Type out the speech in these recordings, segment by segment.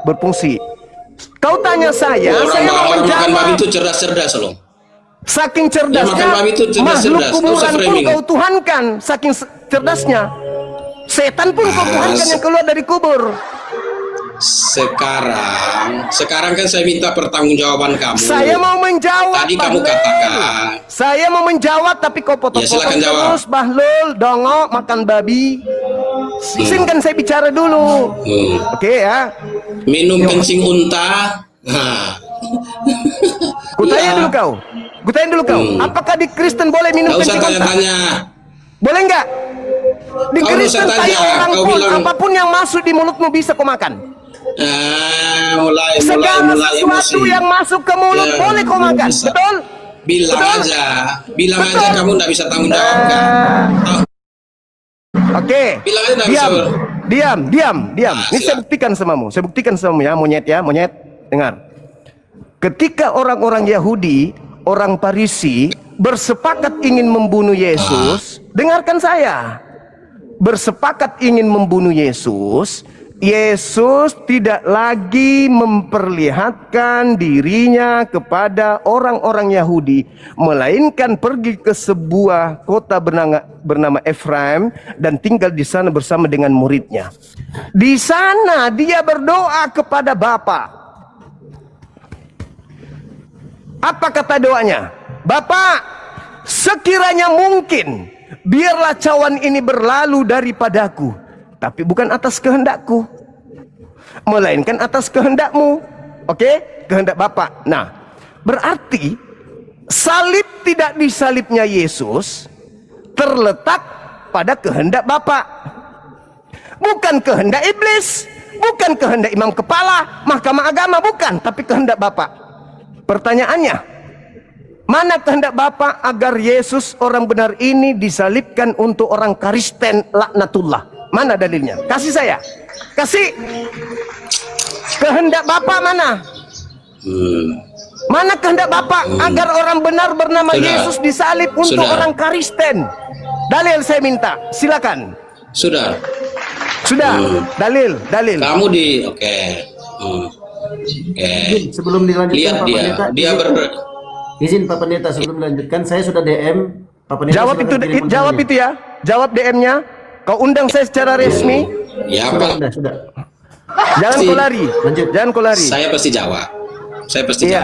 berfungsi. Kau tanya saya mau orang makan babi menjawab. itu cerdas-cerdas loh. Saking Yang cerdasnya, makan babi itu makhluk cerdas-cerdas. Nggak usah kuburan pun framing. kau tuhankan. Saking cerdasnya, setan pun kau tuhankan yang keluar dari kubur. Sekarang kan saya minta pertanggungjawaban kamu. Saya mau menjawab. Tadi kamu Bahlul. katakan. Saya mau menjawab tapi kau potong-potong Ya, silakan jawab. terus. Bahlul, dongok, makan babi. Izinkan saya bicara dulu. Oke ya. Minum kencing unta. Nah. Kutanya dulu kau. Apakah di Kristen boleh minum Nggak usah kencing unta? tanya-tanya. Boleh nggak? Di Kau Kristen usah tai tanya, orang kau pun bilang- apapun yang masuk di mulutmu bisa kau makan. mulai Segala emosi. sesuatu yang masuk ke mulut Ya, boleh kau makan. bisa. Betul? Bilang Betul? aja Betul. kamu nggak bisa tanggung jawab kan? Oke. Bilang aja nggak bisa. Diam. Ini saya silakan. buktikan samamu ya, monyet. Dengar. Ketika orang-orang Yahudi, orang Farisi bersepakat ingin membunuh Yesus, dengarkan saya. Bersepakat ingin membunuh Yesus, Yesus tidak lagi memperlihatkan dirinya kepada orang-orang Yahudi, melainkan pergi ke sebuah kota bernama Efraim dan tinggal di sana bersama dengan muridnya. Di sana dia berdoa kepada Bapa. Apa kata doanya? Bapa, sekiranya mungkin, biarlah cawan ini berlalu daripadaku, tapi bukan atas kehendakku, melainkan atas kehendakmu. Oke? Kehendak Bapa. Nah, berarti salib tidak disalibnya Yesus terletak pada kehendak Bapa. Bukan kehendak iblis, bukan kehendak imam kepala, mahkamah agama, bukan, tapi kehendak Bapa. Pertanyaannya, mana kehendak Bapa agar Yesus orang benar ini disalibkan untuk orang Kristen laknatullah? Mana dalilnya? Kasih saya. Kasih. Kehendak Bapa mana? Mana kehendak Bapa agar orang benar bernama Sudah. Yesus disalib untuk Sudah. orang Kristen? Dalil saya minta. Silakan. Sudah. Dalil. Kamu oke. Sebelum dilanjutkan Lihat Pak Pendeta, dia izin Pak Pendeta sebelum dilanjutkan, saya sudah DM Pak Pendeta. Jawab itu, ya. Jawab DM-nya. Kau undang saya secara resmi. Ya, Sudah. Jangan kau lari. Lanjut. Jangan kau lari. Saya pasti jawab. Iya.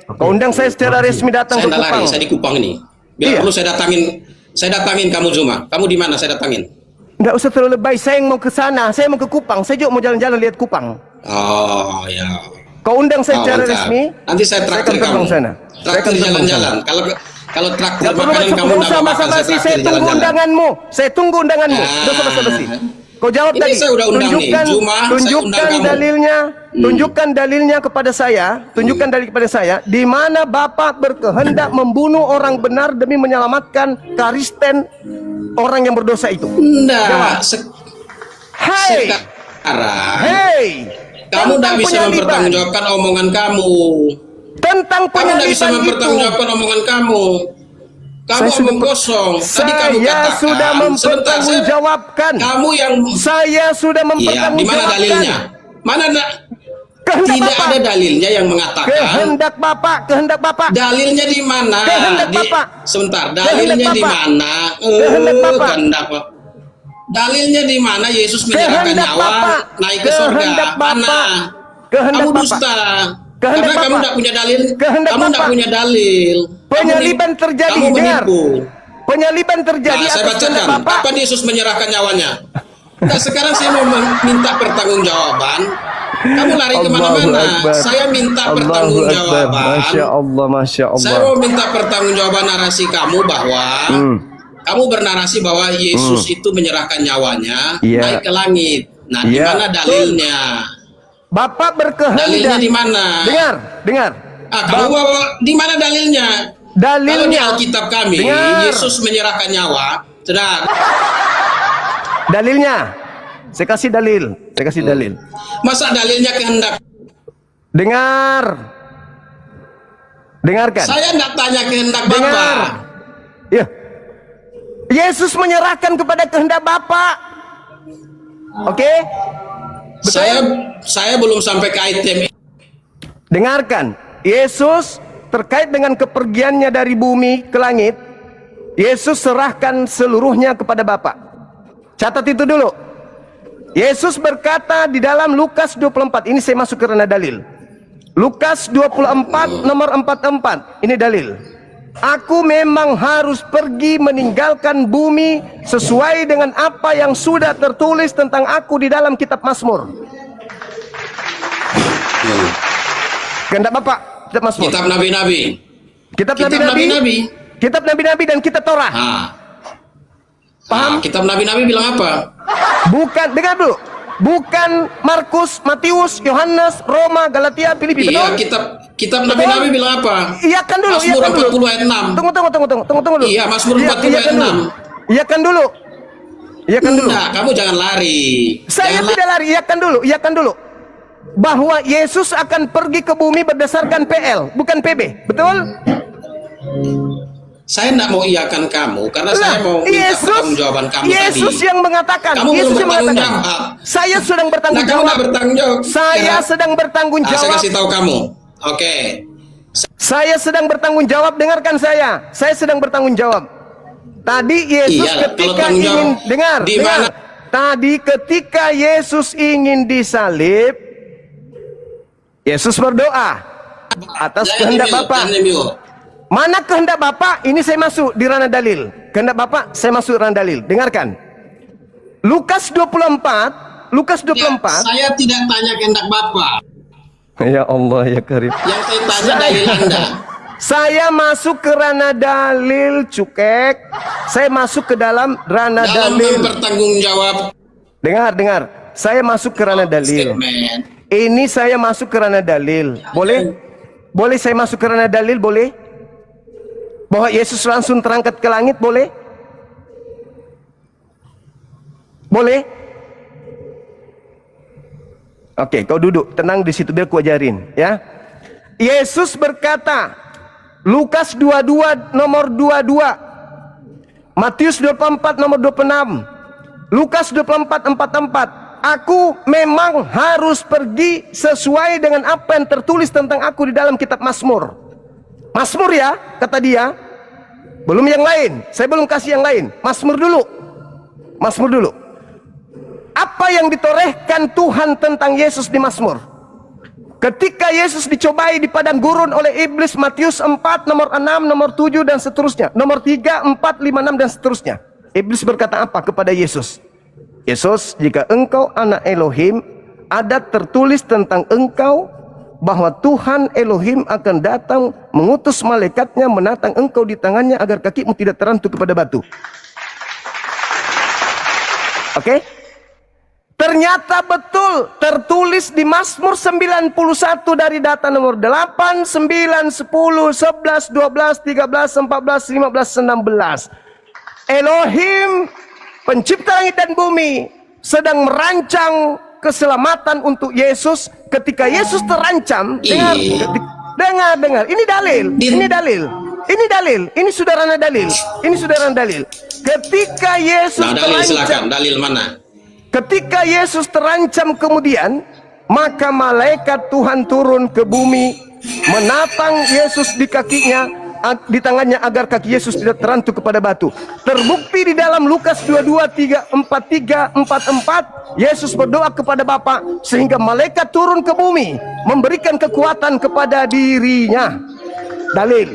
Kau undang saya secara resmi datang Saya ke nggak lari, Kupang. saya di Kupang ini. Biar Iya. perlu saya datangin kamu Zuma. Kamu di mana saya datangin? Nggak usah terlalu lebay. Saya yang mau ke sana. Saya mau ke Kupang. Saya juga mau jalan-jalan lihat Kupang. Oh ya. Kau undang saya secara mantap. resmi. Nanti saya akan traktir terbang kamu. sana. Saya akan Traktir terbang jalan-jalan. sana. Kalau traktir Nggak perlu makanan kamu nggak nggak usah mau makan, saya basa-basi. Saya traktir tunggu jalan-jalan. undanganmu. Saya tunggu undanganmu. Nggak usah basa-basi. Kau jawab Ini tadi. saya udah undang nih. Cuma saya undang Tunjukkan kamu. dalilnya. Tunjukkan dalilnya kepada saya. Tunjukkan dalil kepada saya. Di mana Bapak berkehendak membunuh orang benar demi menyelamatkan Kristen orang yang berdosa itu. Enggak. Hei, Sekarang hei. kamu tidak Tentang bisa penyaliban. mempertanggungjawabkan omongan kamu. Tentang Kamu tidak bisa penyaliban itu. mempertanggungjawabkan omongan kamu. Kamu Saya sudah omong kosong. Tadi kamu Saya katakan. sudah mempertanggungjawabkan. Kamu yang Saya sudah Iya, di mana mempertanggungjawabkan. dalilnya? Kehendak Tidak Bapak. ada dalilnya yang mengatakan. Kehendak Bapak. Dalilnya di mana? Kehendak Bapak. Sebentar, dalilnya di Bapak. mana? Kehendak Bapak. Kehendak Bapak. Dalilnya di mana Yesus menyerahkan Kehendak nyawa Bapak. naik ke surga? Kehendak Bapak. Mana? Kehendak Kamu Bapak. dusta. Kehendak Karena kamu Bapak. tidak punya dalil. Kehendak Kamu tidak Bapak. punya dalil. Penyaliban Kamu terjadi. Kamu Dengar. menipu. Penyaliban terjadi Nah, saya atas kehendak bacakan. Bapak. Kapan Yesus menyerahkan nyawanya? Nah, sekarang saya mau minta pertanggungjawaban. Kamu lari kemana-mana. Saya minta pertanggungjawaban. Masya Allah. Saya mau minta pertanggungjawaban narasi kamu bahwa kamu bernarasi bahwa Yesus itu menyerahkan nyawanya Iya. naik ke langit. Nah, di Iya. mana dalilnya? Bapak berkehendak. Dalilnya di mana? Dengar. Kamu bawa di mana dalilnya? Kalau di Dalilnya. Alkitab kami, Dengar. Yesus menyerahkan nyawa. Sudah. Dalilnya. Saya kasih dalil. Masa dalilnya kehendak? Dengarkan. Saya tidak tanya kehendak Dengar. Bapak. Ya. Yesus menyerahkan kepada kehendak Bapa. Oke? Saya belum sampai ke item. Dengarkan, Yesus terkait dengan kepergiannya dari bumi ke langit, Yesus serahkan seluruhnya kepada Bapa. Catat itu dulu. Yesus berkata di dalam Lukas 24, ini saya masuk ke ranah dalil. Lukas 24 nomor 44, ini dalil. Aku memang harus pergi meninggalkan bumi sesuai dengan apa yang sudah tertulis tentang aku di dalam kitab Mazmur. Kehendak Bapak, kitab Mazmur. Kitab Nabi-Nabi. Kitab Nabi-Nabi. Kitab Nabi-Nabi dan kitab Torah. Paham? Kitab Nabi-Nabi bilang apa? Bukan, dengar dulu. Bukan Markus, Matius, Yohanes, Roma, Galatia, Filipi. Iya, betul? kitab Nabi-Nabi bilang apa? Iyakan dulu, Mazmur iyakan dulu. 40 ayat 6. Tunggu dulu. Iya, Mazmur 40 ayat 6. Iyakan dulu. Nah, kamu jangan lari. Saya tidak lari, iyakan dulu. Bahwa Yesus akan pergi ke bumi berdasarkan PL, bukan PB. Betul? Saya tidak mau iakan kamu karena saya mau minta pertanggungjawaban kamu Yesus tadi. yang mengatakan. Kamu Yesus belum yang bertanggung mengatakan. jawab. Saya sedang bertanggung Nah, kamu jawab. tidak bertanggung jawab. Saya sedang bertanggung jawab. Saya kasih tahu kamu. Oke. Saya sedang bertanggung jawab. Dengarkan saya. Saya sedang bertanggung jawab. Tadi Yesus ketika ingin dengar. Tadi ketika Yesus ingin disalib, Yesus berdoa atas kehendak Bapa. Mana kehendak Bapa? Ini saya masuk di ranah dalil. Kehendak Bapa, saya masuk ranah dalil. Dengarkan. Lukas 24. Saya tidak tanya kehendak Bapa. Ya Allah ya Karim. Yang saya tanya dalil Anda. Saya masuk ke ranah dalil, cukek. Saya masuk ke dalam ranah Dalam dalil. bertanggungjawab. Dengar. Saya masuk ke ranah dalil. Statement. Ini saya masuk ke ranah dalil. Boleh? Boleh saya masuk ke ranah dalil? Boleh? Bahwa Yesus langsung terangkat ke langit? Boleh? Boleh? Oke, kau duduk. Tenang di situ biar ku ajarin. Ya. Yesus berkata, Lukas 22 nomor 22, Matius 24 nomor 26, Lukas 24 44. Aku memang harus pergi sesuai dengan apa yang tertulis tentang aku di dalam kitab Mazmur. Mazmur ya, kata dia. Belum yang lain. Saya belum kasih yang lain. Mazmur dulu. Mazmur dulu. Apa yang ditorehkan Tuhan tentang Yesus di Mazmur? Ketika Yesus dicobai di padang gurun oleh iblis, Matius 4 nomor 6, nomor 7 dan seterusnya. Nomor 3, 4, 5, 6 dan seterusnya. Iblis berkata apa kepada Yesus? Yesus, jika engkau anak Elohim, ada tertulis tentang engkau bahwa Tuhan Elohim akan datang mengutus malaikatnya menatang engkau di tangannya agar kakimu tidak terantuk kepada batu. Oke? Ternyata betul tertulis di Mazmur 91 dari data nomor 8, 9, 10, 11, 12, 13, 14, 15, 16. Elohim Pencipta langit dan bumi sedang merancang keselamatan untuk Yesus. Ketika Yesus terancam, dengar, ini dalil, ini saudara dalil, Ketika Yesus silakan, dalil mana? Ketika Yesus terancam kemudian, maka malaikat Tuhan turun ke bumi, menatang Yesus di kakinya, di tangannya agar kaki Yesus tidak terantuk kepada batu. Terbukti di dalam Lukas 22:43-44, Yesus berdoa kepada Bapa sehingga malaikat turun ke bumi memberikan kekuatan kepada dirinya. Dalil.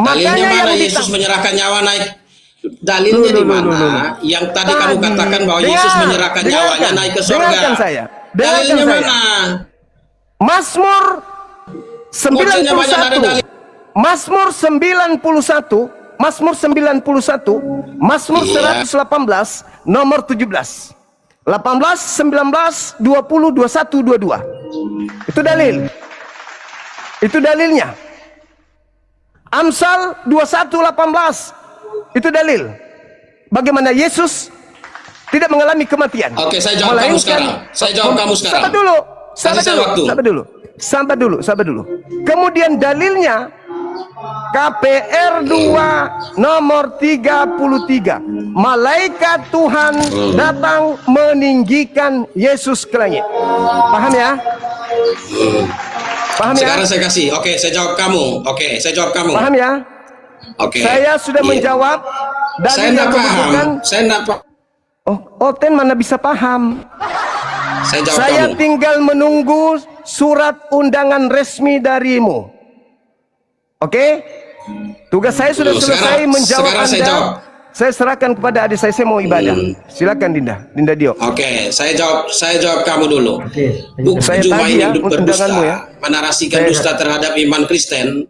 Dalilnya mana Yesus menyerahkan nyawa naik? Dalilnya di mana? Yang tadi kamu katakan bahwa Yesus menyerahkan nyawanya naik ke surga. Dalilnya mana? Mazmur 91. Mazmur 91, Mazmur 118, nomor 17. 18, 19, 20, 21, 22. Itu dalil. Itu dalilnya. Amsal 21:18. Itu dalil. Bagaimana Yesus tidak mengalami kematian. Oke, saya jawab kamu sekarang. Sabar dulu. Kemudian dalilnya KPR 2 nomor 33. Malaikat Tuhan datang meninggikan Yesus ke langit. Paham ya? Paham ya? Sekarang saya kasih. Oke, saya jawab kamu. Oke, saya jawab kamu. Paham ya? Oke. Saya sudah menjawab. Saya Dalil yang enggak paham. menunjukkan. Saya enggak paham. Ten mana bisa paham? Saya jawab Saya kamu. tinggal menunggu surat undangan resmi darimu. Oke? Tugas saya sudah selesai menjawab sekarang Anda. saya jawab. Saya serahkan kepada adik saya mau ibadah. Silakan Dinda Dio. Oke, saya jawab kamu dulu. Oke. Buku Saya Juma tadi ini ya, berdusta, undanganmu ya. menarasikan dusta terhadap iman Kristen.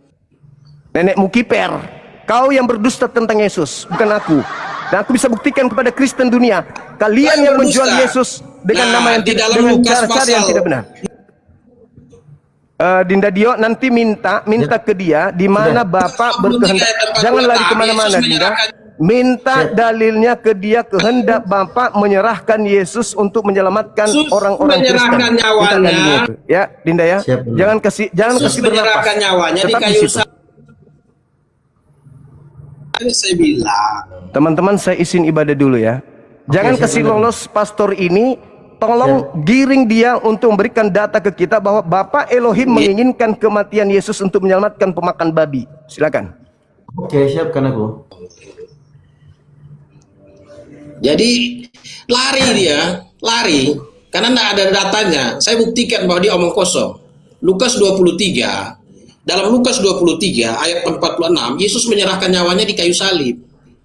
Nenekmu kiper. Kau yang berdusta tentang Yesus, bukan aku. Dan aku bisa buktikan kepada Kristen dunia, kalian yang menjual berdusta. Yesus dengan Nah, nama yang di tidak, dalam dengan Lukas cara-cara yang pasal- tidak benar. Dinda Dio nanti minta ke dia di mana Bapak berkehendak. Jangan lari kemana-mana, Dinda. Minta dalilnya ke dia, kehendak Bapak menyerahkan Yesus untuk menyelamatkan Yesus orang-orang Kristen. menyerahkan Minta nyawanya. dalilnya itu. Ya, Dinda ya. Siap, Dinda. Jangan kasih Yesus bernapas. menyerahkan nyawanya di Tetap kayu situ. salib. Saya bilang. Teman-teman, saya izin ibadah dulu ya. Jangan siap, kasih Dinda. lolos pastor ini. Tolong giring dia untuk memberikan data ke kita bahwa Bapak Elohim menginginkan kematian Yesus untuk menyelamatkan pemakan babi. Silakan. Oke, siapkan aku. Jadi lari karena tidak ada datanya. Saya buktikan bahwa dia omong kosong. Lukas 23, dalam Lukas 23 ayat 46, Yesus menyerahkan nyawanya di kayu salib,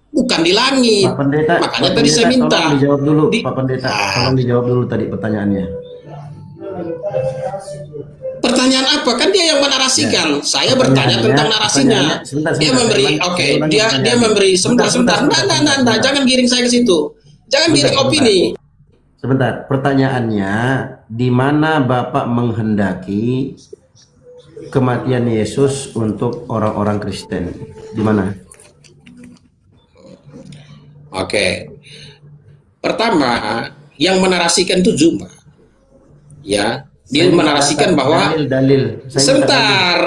bukan di langit. Pak Pendeta, Makanya Pak tadi saya Pendeta, minta. tolong dijawab dulu, Di- Pak Pendeta. Tolong dijawab dulu tadi pertanyaannya. Pertanyaan apa? Kan dia yang menarasikan. Saya bertanya Pertanyaannya- tentang narasinya. pertanyaannya- sebentar, Dia sebentar, memberi, saya oke, ulangi dia pertanyaannya. memberi sebentar. Nah, jangan giring saya ke situ. Jangan giring opini. Sebentar, pertanyaannya, di mana Bapak menghendaki kematian Yesus untuk orang-orang Kristen? Di mana? Oke. Pertama, yang menarasikan itu Juma. Ya, dia Saya menarasikan minta bahwa dalil. Saya minta dalil. sebentar.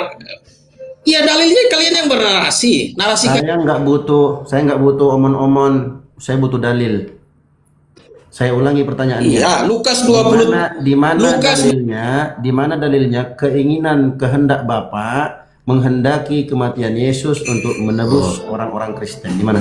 Ya, dalilnya kalian yang bernarasi. Narasikan. Saya nggak butuh omon-omon. Saya butuh dalil. Saya ulangi pertanyaannya. Iya, Lukas 20. Di mana Lukas- dalilnya? Di mana dalilnya keinginan kehendak Bapak menghendaki kematian Yesus untuk menebus orang-orang Kristen? Di mana?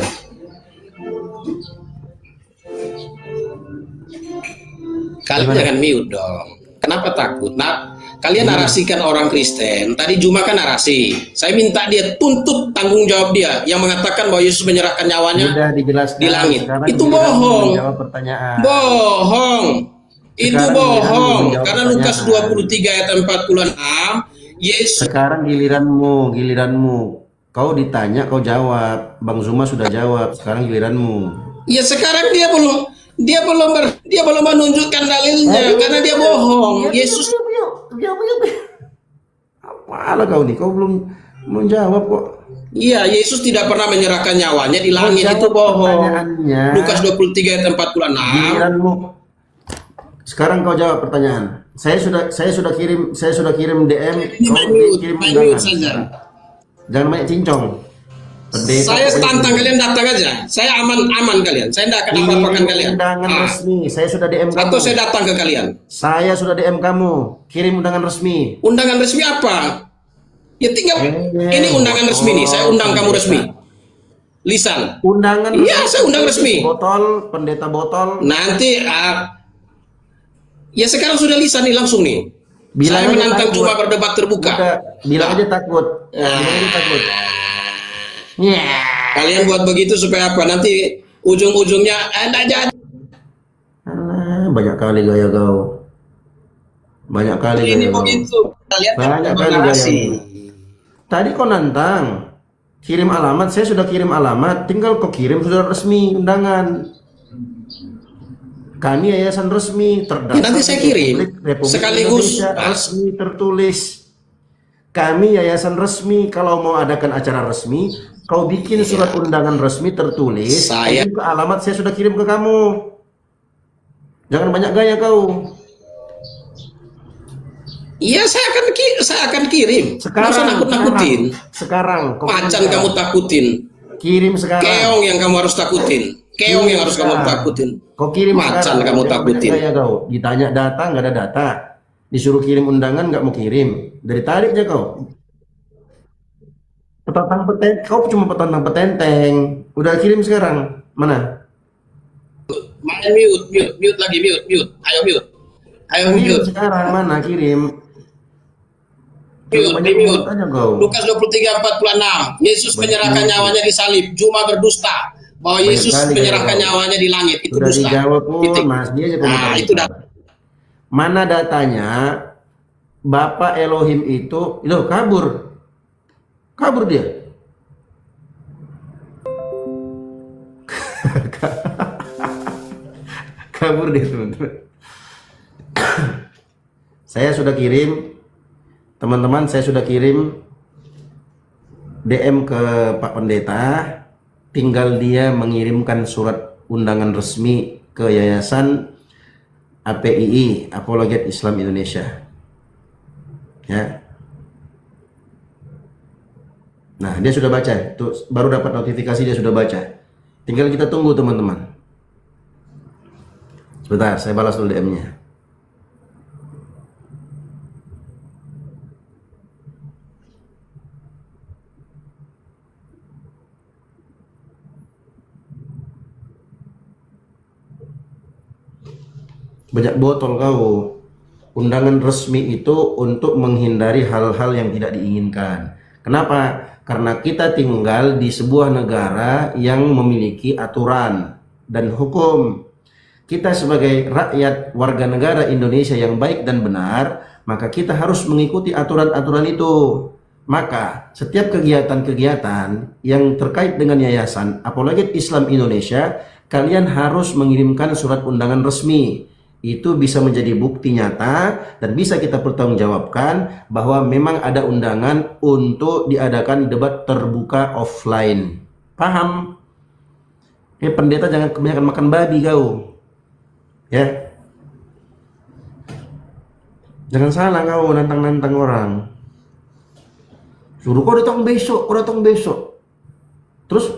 Kalian jangan mute dong. Kenapa takut? Nah, kalian narasikan orang Kristen. Tadi Juma kan narasi. Saya minta dia tuntut tanggung jawab dia yang mengatakan bahwa Yesus menyerahkan nyawanya. Sudah dijelaskan di langit. Sekarang Itu giliranmu bohong. menjawab pertanyaan. Bohong. Itu Sekarang bohong. giliranmu Karena menjawab Lukas pertanyaan. 23 ayat 46, Yesus. Sekarang giliranmu. Kau ditanya, kau jawab. Bang Zuma sudah jawab. Sekarang giliranmu. Ya sekarang dia belum menunjukkan dalilnya karena dia bohong. Yesus. Apalah kau nih? Kau belum menjawab kok. Iya, Yesus tidak pernah menyerahkan nyawanya di langit. Jawab Itu bohong. pertanyaannya. Lukas 23 ayat 46. Giliranmu. Sekarang kau jawab pertanyaan. Saya sudah kirim DM. Kau kirim Main mute undangan. saja. Jangan banyak cincong. Pendeta Saya pokoknya tantang kirim. kalian datang aja. Saya aman kalian. Saya tidak akan Kirim apa-apakan kalian. undangan Ah. resmi. Saya sudah DM kamu. Atau saya datang ke kalian. Saya sudah DM kamu. Kirim undangan resmi. Undangan resmi apa? Ya tinggal ini undangan resmi nih. Saya undang kamu resmi. Lisan. Undangan Iya, saya undang resmi. Botol, pendeta botol. Nanti ya sekarang sudah lisan nih langsung nih. Bilang Saya aja menantang takut. cuma berdebat terbuka. Udah, bilang Nah. aja takut. Bilang aja takut. Kalian buat begitu supaya apa? Nanti ujung-ujungnya enggak jadi. Alah, banyak kali gaya kau. Banyak kali Ini gaya kau. begitu. Kalian Banyak kali narasi. gaya. Tadi kau nantang. Kirim alamat, saya sudah kirim alamat. Tinggal kau kirim sudah resmi undangan. Kami yayasan resmi terdaftar. Ya, nanti saya kirim. Republik Sekaligus, Indonesia, Mas. resmi tertulis. Kami yayasan resmi. Kalau mau adakan acara resmi, kau bikin surat undangan resmi tertulis. Saya- Kirim ke alamat saya sudah kirim ke kamu. Jangan banyak gaya kau. Iya, saya akan kirim. Nggak usah nakut-nakutin. Sekarang. Macan kamu takutin. Kirim sekarang. Keong yang kamu harus takutin. Keong yang harus kamu takutin. Kau kirim Macan sekarang. kamu takutin. Ya kau. Ditanya data nggak ada data. Disuruh kirim undangan nggak mau kirim. Dari tadi aja kau. Petantang petenteng. Kau cuma petantang petenteng. Udah kirim sekarang. Mana? Mana mute lagi mute. Ayo mute. Ayo Kirim mute. sekarang mana kirim? Di mute. Aja kau. Lukas 23:46. Yesus menyerahkan nyawanya di salib. Cuma berdusta bahwa Yesus Banyak kali menyerahkan kau. nyawanya di langit. Itu Sudah dusta. dijawab pun, Titik. Mas. Dia aja Nah, itu dah. Mana datanya? Bapak Elohim itu, loh kabur. Kabur dia. Kabur dia, teman-teman. Saya sudah kirim, teman-teman, saya sudah kirim DM ke Pak Pendeta, tinggal dia mengirimkan surat undangan resmi ke Yayasan APII, Apologet Islam Indonesia. Ya. Nah, dia sudah baca, tuh baru dapat notifikasi dia sudah baca. Tinggal kita tunggu, teman-teman. Sebentar, saya balas dulu DM-nya. Banyak botol kau. Undangan resmi itu untuk menghindari hal-hal yang tidak diinginkan. Kenapa? Karena kita tinggal di sebuah negara yang memiliki aturan dan hukum. Kita sebagai rakyat warga negara Indonesia yang baik dan benar, maka kita harus mengikuti aturan-aturan itu. Maka setiap kegiatan-kegiatan yang terkait dengan Yayasan Apologet Islam Indonesia, kalian harus mengirimkan surat undangan resmi. Itu bisa menjadi bukti nyata dan bisa kita pertanggungjawabkan bahwa memang ada undangan untuk diadakan debat terbuka offline. Paham? Pendeta jangan kebanyakan makan babi kau. Ya. Jangan salah kau nantang-nantang orang. Suruh kau datang besok. Terus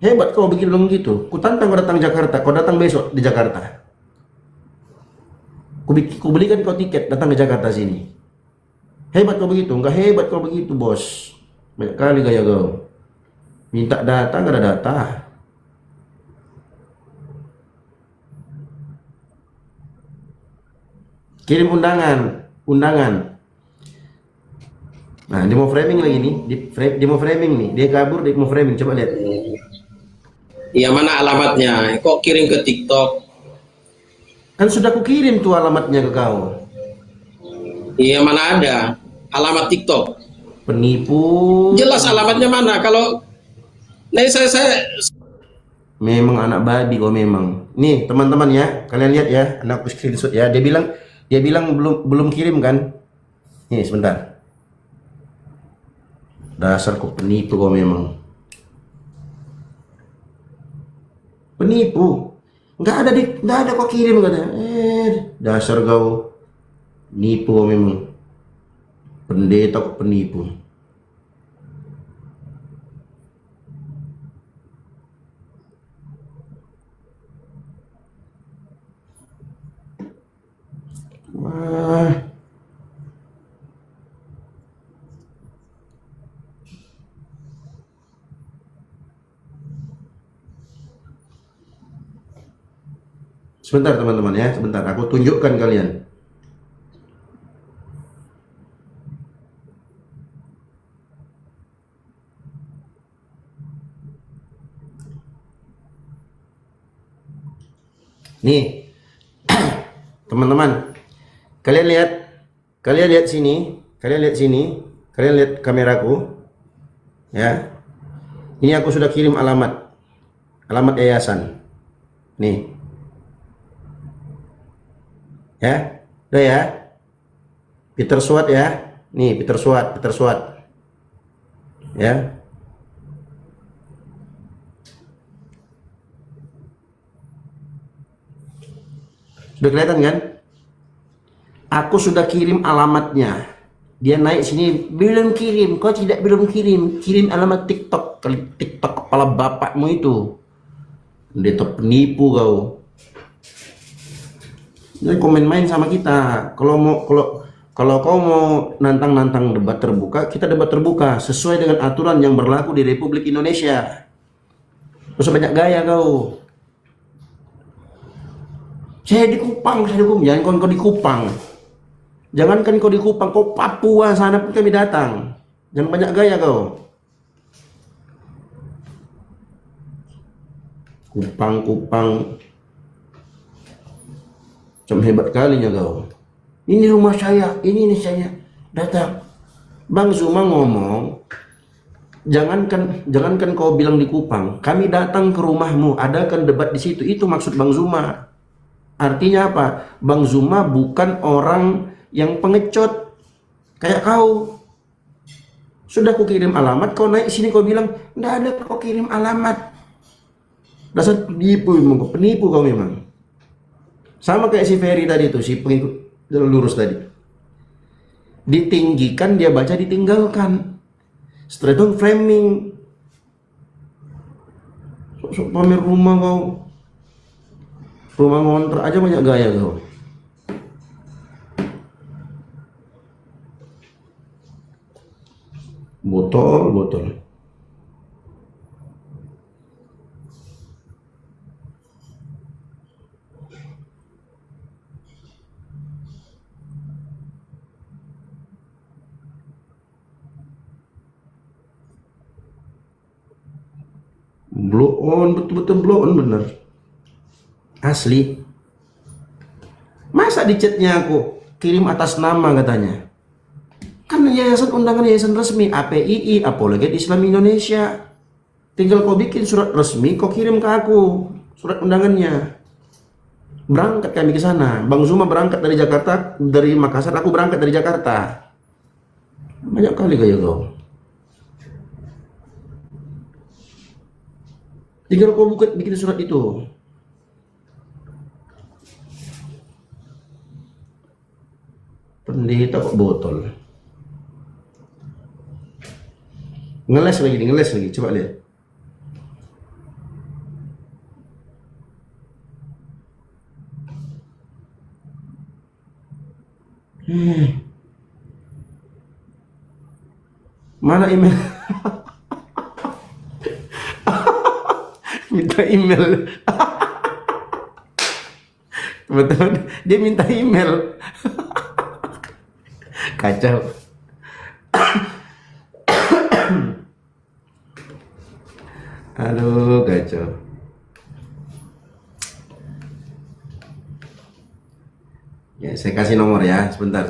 hebat kau bikin begitu. Ku tantang kau datang Jakarta, kau datang besok di Jakarta. Ku belikan kau tiket datang ke Jakarta sini. Hebat kau begitu? Enggak hebat kau begitu, bos. Banyak kali gaya kau. Minta data, enggak ada data. Kirim undangan. Nah, dia mau framing lagi nih. Dia mau framing nih. Dia kabur, dia mau framing. Coba lihat. Iya, mana alamatnya? Kok kirim ke TikTok? Kan sudah ku kirim tuh alamatnya ke kau. Iya, mana ada alamat TikTok? Penipu. Jelas alamatnya mana? Kalau saya Memang anak babi kau memang. Nih, teman-teman ya, kalian lihat ya, anakku screenshot ya. Dia bilang belum kirim kan? Nih, sebentar. Dasar kau penipu kau memang. Penipu. Enggak ada kok kirim katanya. Dasar kau nipu kau memang. Pendeta kok penipu. Wah. Sebentar teman-teman ya, sebentar aku tunjukkan kalian. Nih. Teman-teman, kalian lihat sini, kalian lihat kameraku. Ya. Ini aku sudah kirim alamat yayasan. Nih. Ya, udah ya. Peter Swat ya. Nih, Peter Swat. Ya. Sudah kelihatan kan? Aku sudah kirim alamatnya. Dia naik sini, belum kirim. Kau tidak belum kirim. Kirim alamat TikTok. TikTok kepala bapakmu itu. Dia penipu kau. Dia komen main sama kita. Kalau kau mau nantang debat terbuka, kita debat terbuka sesuai dengan aturan yang berlaku di Republik Indonesia. Terus banyak gaya kau. Saya di Kupang, jangan kau di Kupang. Jangankan kau di Kupang, kau Papua sana pun kami datang. Jangan banyak gaya kau. Kupang. Macam hebat kalinya kau. Ini rumah saya, ini saya datang. Bang Zuma ngomong, jangankan kau bilang di Kupang, kami datang ke rumahmu, adakan debat di situ. Itu maksud Bang Zuma. Artinya apa? Bang Zuma bukan orang yang pengecut kayak kau. Sudah ku kirim alamat, kau naik sini kau bilang nggak ada, kau kirim alamat. Dasar penipu kau memang. Sama kayak si Ferry tadi tuh, si pengikut lurus tadi. Ditinggikan dia baca ditinggalkan. Setelah itu framing. Sok pamer rumah kau. Rumah ngontrak aja banyak gaya kau. Botol. Blow on, betul-betul blow on bener. Asli. Masa di chatnya aku kirim atas nama katanya. Kan yayasan undangan yayasan resmi APII, Apologet Islam Indonesia. Tinggal kau bikin surat resmi, kau kirim ke aku surat undangannya. Berangkat kami ke sana. Bang Zuma berangkat dari Jakarta, dari Makassar, aku berangkat dari Jakarta. Banyak kali gaya kau. Tinggal kau buka bikin surat itu. Pendeta kok botol. Ngeles lagi, coba lihat. Mana email? Minta email. Teman-teman, dia minta email. Kacau. Aduh, kacau. Ya, saya kasih nomor ya, sebentar.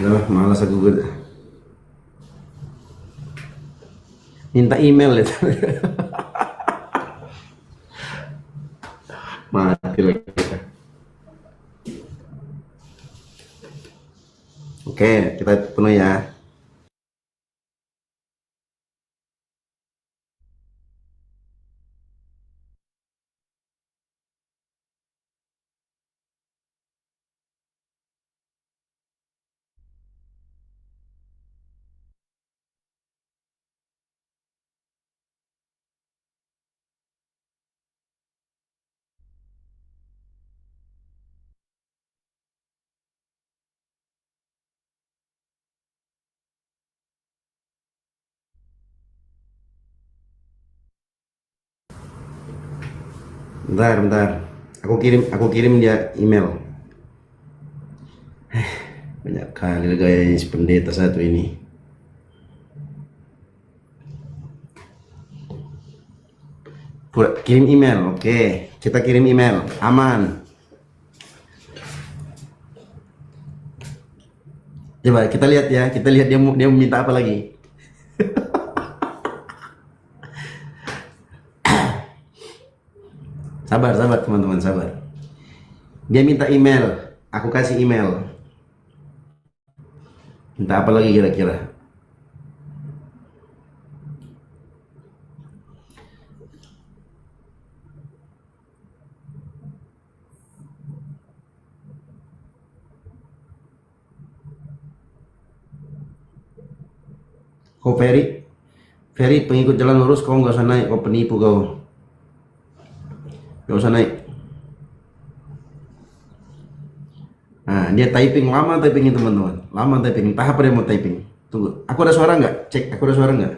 Aduh, malas aku gue. Minta email itu. Mati lagi kita. Oke, kita penuh ya. Bentar. Aku kirim dia email. Banyak kali gayanya si pendeta satu ini. Kirim email, oke. Kita kirim email, aman. Coba kita lihat ya, kita lihat dia mau minta apa lagi. Sabar, sabar teman-teman, sabar. Dia minta email, aku kasih email. Minta apa lagi kira-kira? Kau Ferry pengikut jalan lurus, kau nggak usah naik, kau penipu kau. Nggak usah naik. Nah, dia typing, lama typingnya teman-teman. Lama typing, entah apa dia mau typing. Tunggu, aku ada suara nggak? Cek, aku ada suara nggak?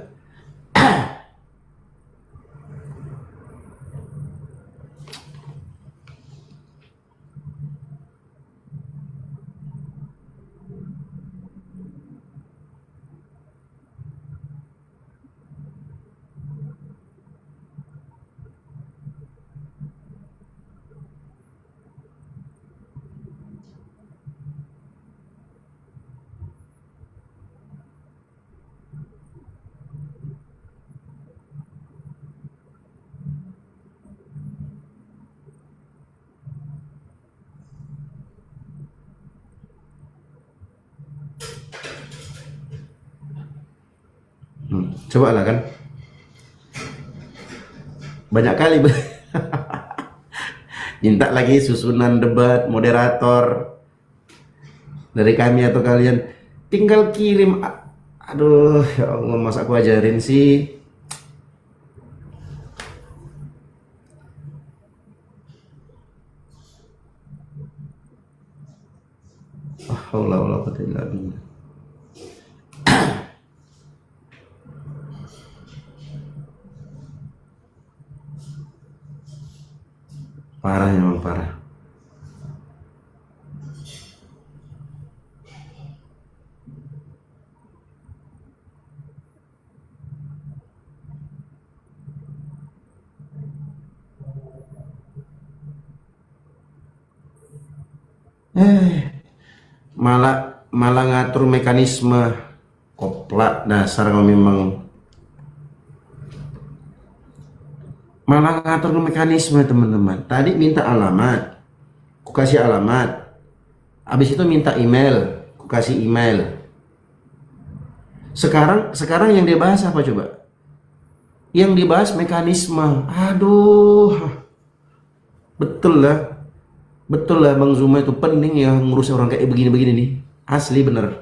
Coba lah kan. Banyak kali minta lagi susunan debat moderator dari kami atau kalian, tinggal kirim. Aduh ya Allah, masa aku ajarin sih. Allah Allah, parah memang parah. Malah ngatur mekanisme, koplak dasar kau memang. Malah ngatur mekanisme teman-teman. Tadi minta alamat, ku kasih alamat. Habis itu minta email, ku kasih email. Sekarang yang dia bahas apa coba? Yang dibahas mekanisme. Aduh, betul lah Bang Zuma itu pening ya ngurus orang kayak begini-begini nih. Asli bener.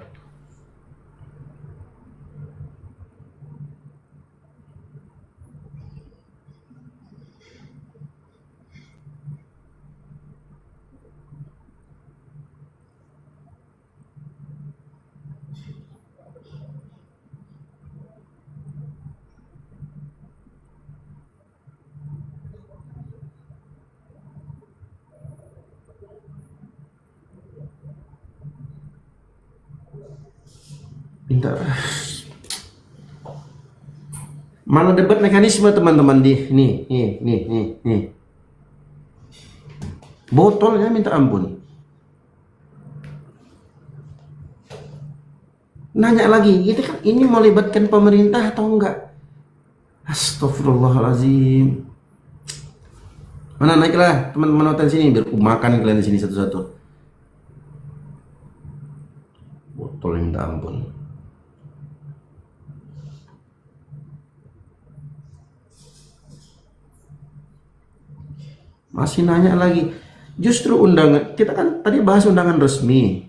Pintar. Mana debat mekanisme teman-teman di nih. Botolnya minta ampun. Nanya lagi, gitu kan ini mau libatkan pemerintah atau enggak? Astagfirullahalazim. Mana naiklah teman-teman hotel sini biar aku makan kalian di sini satu-satu. Botol yang minta ampun. Masih nanya lagi. Justru undangan, kita kan tadi bahas undangan resmi.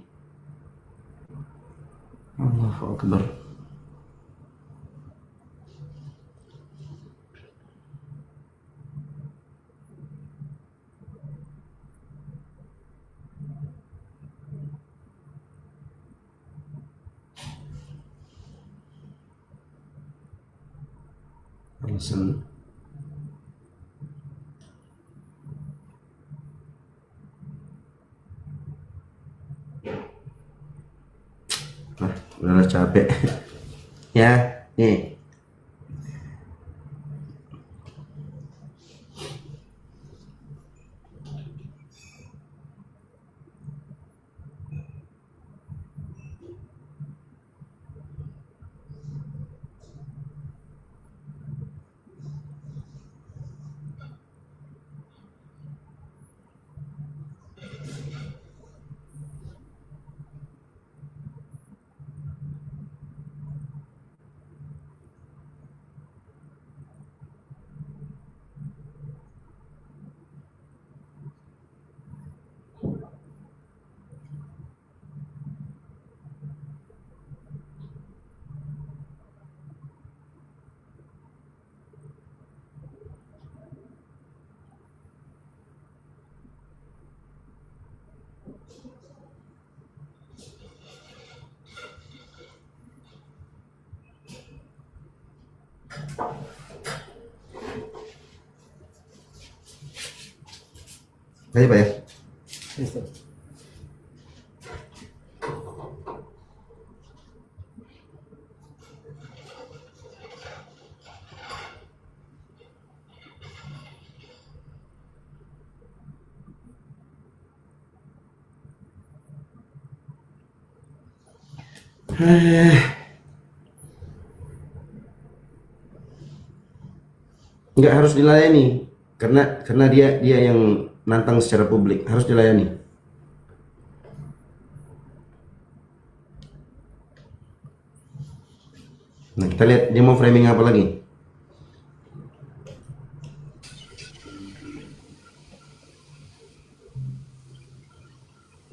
Allahu Akbar. Alasan. Udahlah capek. Ya, nih. Baik, Pak ya. Nggak harus dilayani karena dia yang nantang secara publik, harus dilayani. Nah, kita lihat dia mau framing apa lagi.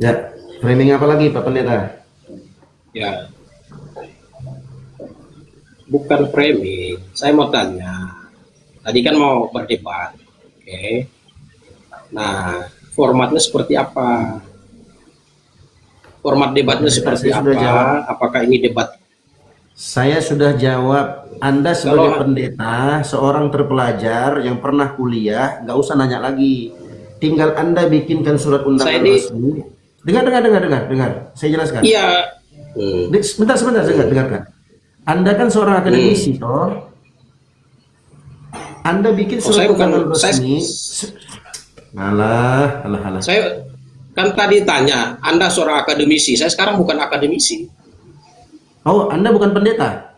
Ya, framing apa lagi Pak Pendeta? Ya, bukan framing. Saya mau tanya. Tadi kan mau berdebat, oke? Nah, formatnya seperti apa? Format debatnya seperti Saya sudah apa? jawab. Apakah ini debat? Saya sudah jawab. Anda sebagai pendeta, seorang terpelajar yang pernah kuliah, nggak usah nanya lagi. Tinggal Anda bikinkan surat undangan resmi. Dengar. Saya jelaskan. Iya. Sebentar, dengarkan. Anda kan seorang akademisi, toh? Anda bikin surat undangan resmi. Alah. Saya kan tadi tanya, Anda seorang akademisi. Saya sekarang bukan akademisi. Oh, Anda bukan pendeta?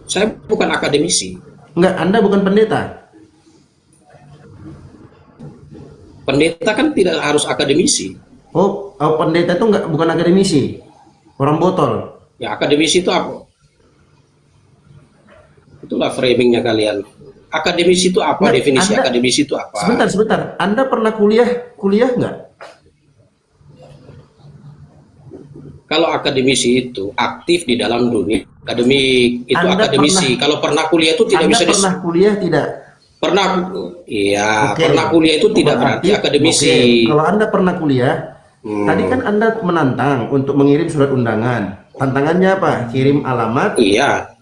Saya bukan akademisi. Enggak, Anda bukan pendeta? Pendeta kan tidak harus akademisi. Oh, pendeta itu bukan akademisi? Orang botol? Ya, akademisi itu apa? Itulah framingnya kalian. Akademisi itu apa? Nggak, Definisi Anda, akademisi itu apa? Sebentar. Anda pernah kuliah nggak? Kalau akademisi itu aktif di dalam dunia akademik, itu Anda akademisi. Kalau pernah kuliah itu tidak Anda bisa pernah kuliah tidak? Pernah, iya. Oke. Pernah kuliah itu tidak berarti akademisi. Oke. Kalau Anda pernah kuliah, tadi kan Anda menantang untuk mengirim surat undangan. Tantangannya apa? Kirim alamat. Iya.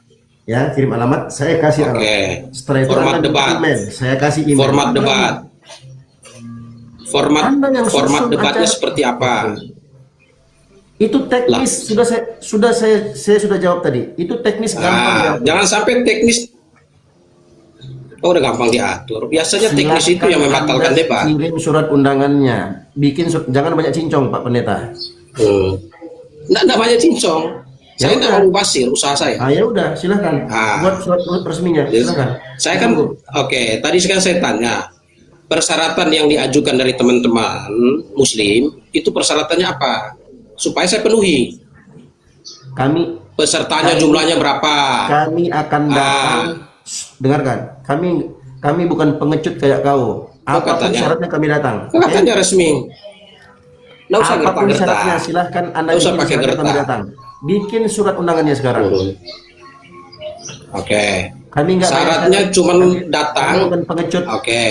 Ya, kirim alamat. Saya kasih Oke. alamat. Setelah itu Format Anda debat. email. Saya kasih email. Format debat. Anda yang Format susun debatnya acara. seperti apa? Itu teknis saya sudah jawab tadi. Itu teknis gampang ya. Jangan sampai teknis. Oh, udah gampang diatur. Biasanya teknis itu yang membatalkan Anda debat. kirim surat undangannya. Jangan banyak cincong, Pak Pendeta. Nggak banyak cincong. Ya Saya nggak udah. mau basir usaha saya. Ya udah, silahkan. Buat surat resminya, silahkan. Saya kan, tadi kan saya tanya, persyaratan yang diajukan dari teman-teman Muslim, itu persyaratannya apa? Supaya saya penuhi. Pesertanya jumlahnya berapa? Kami akan datang. Dengarkan, kami bukan pengecut kayak kau. Apapun syaratnya kami datang. Katanya resmi. Nggak usah Apapun gertak-gertak. syaratnya, silahkan Anda Nggak usah bikin pakai syaratnya, kami gertak. datang. Bikin surat undangannya sekarang. Oke. Kami nggak Syaratnya cuma datang. bukan pengecut. Oke.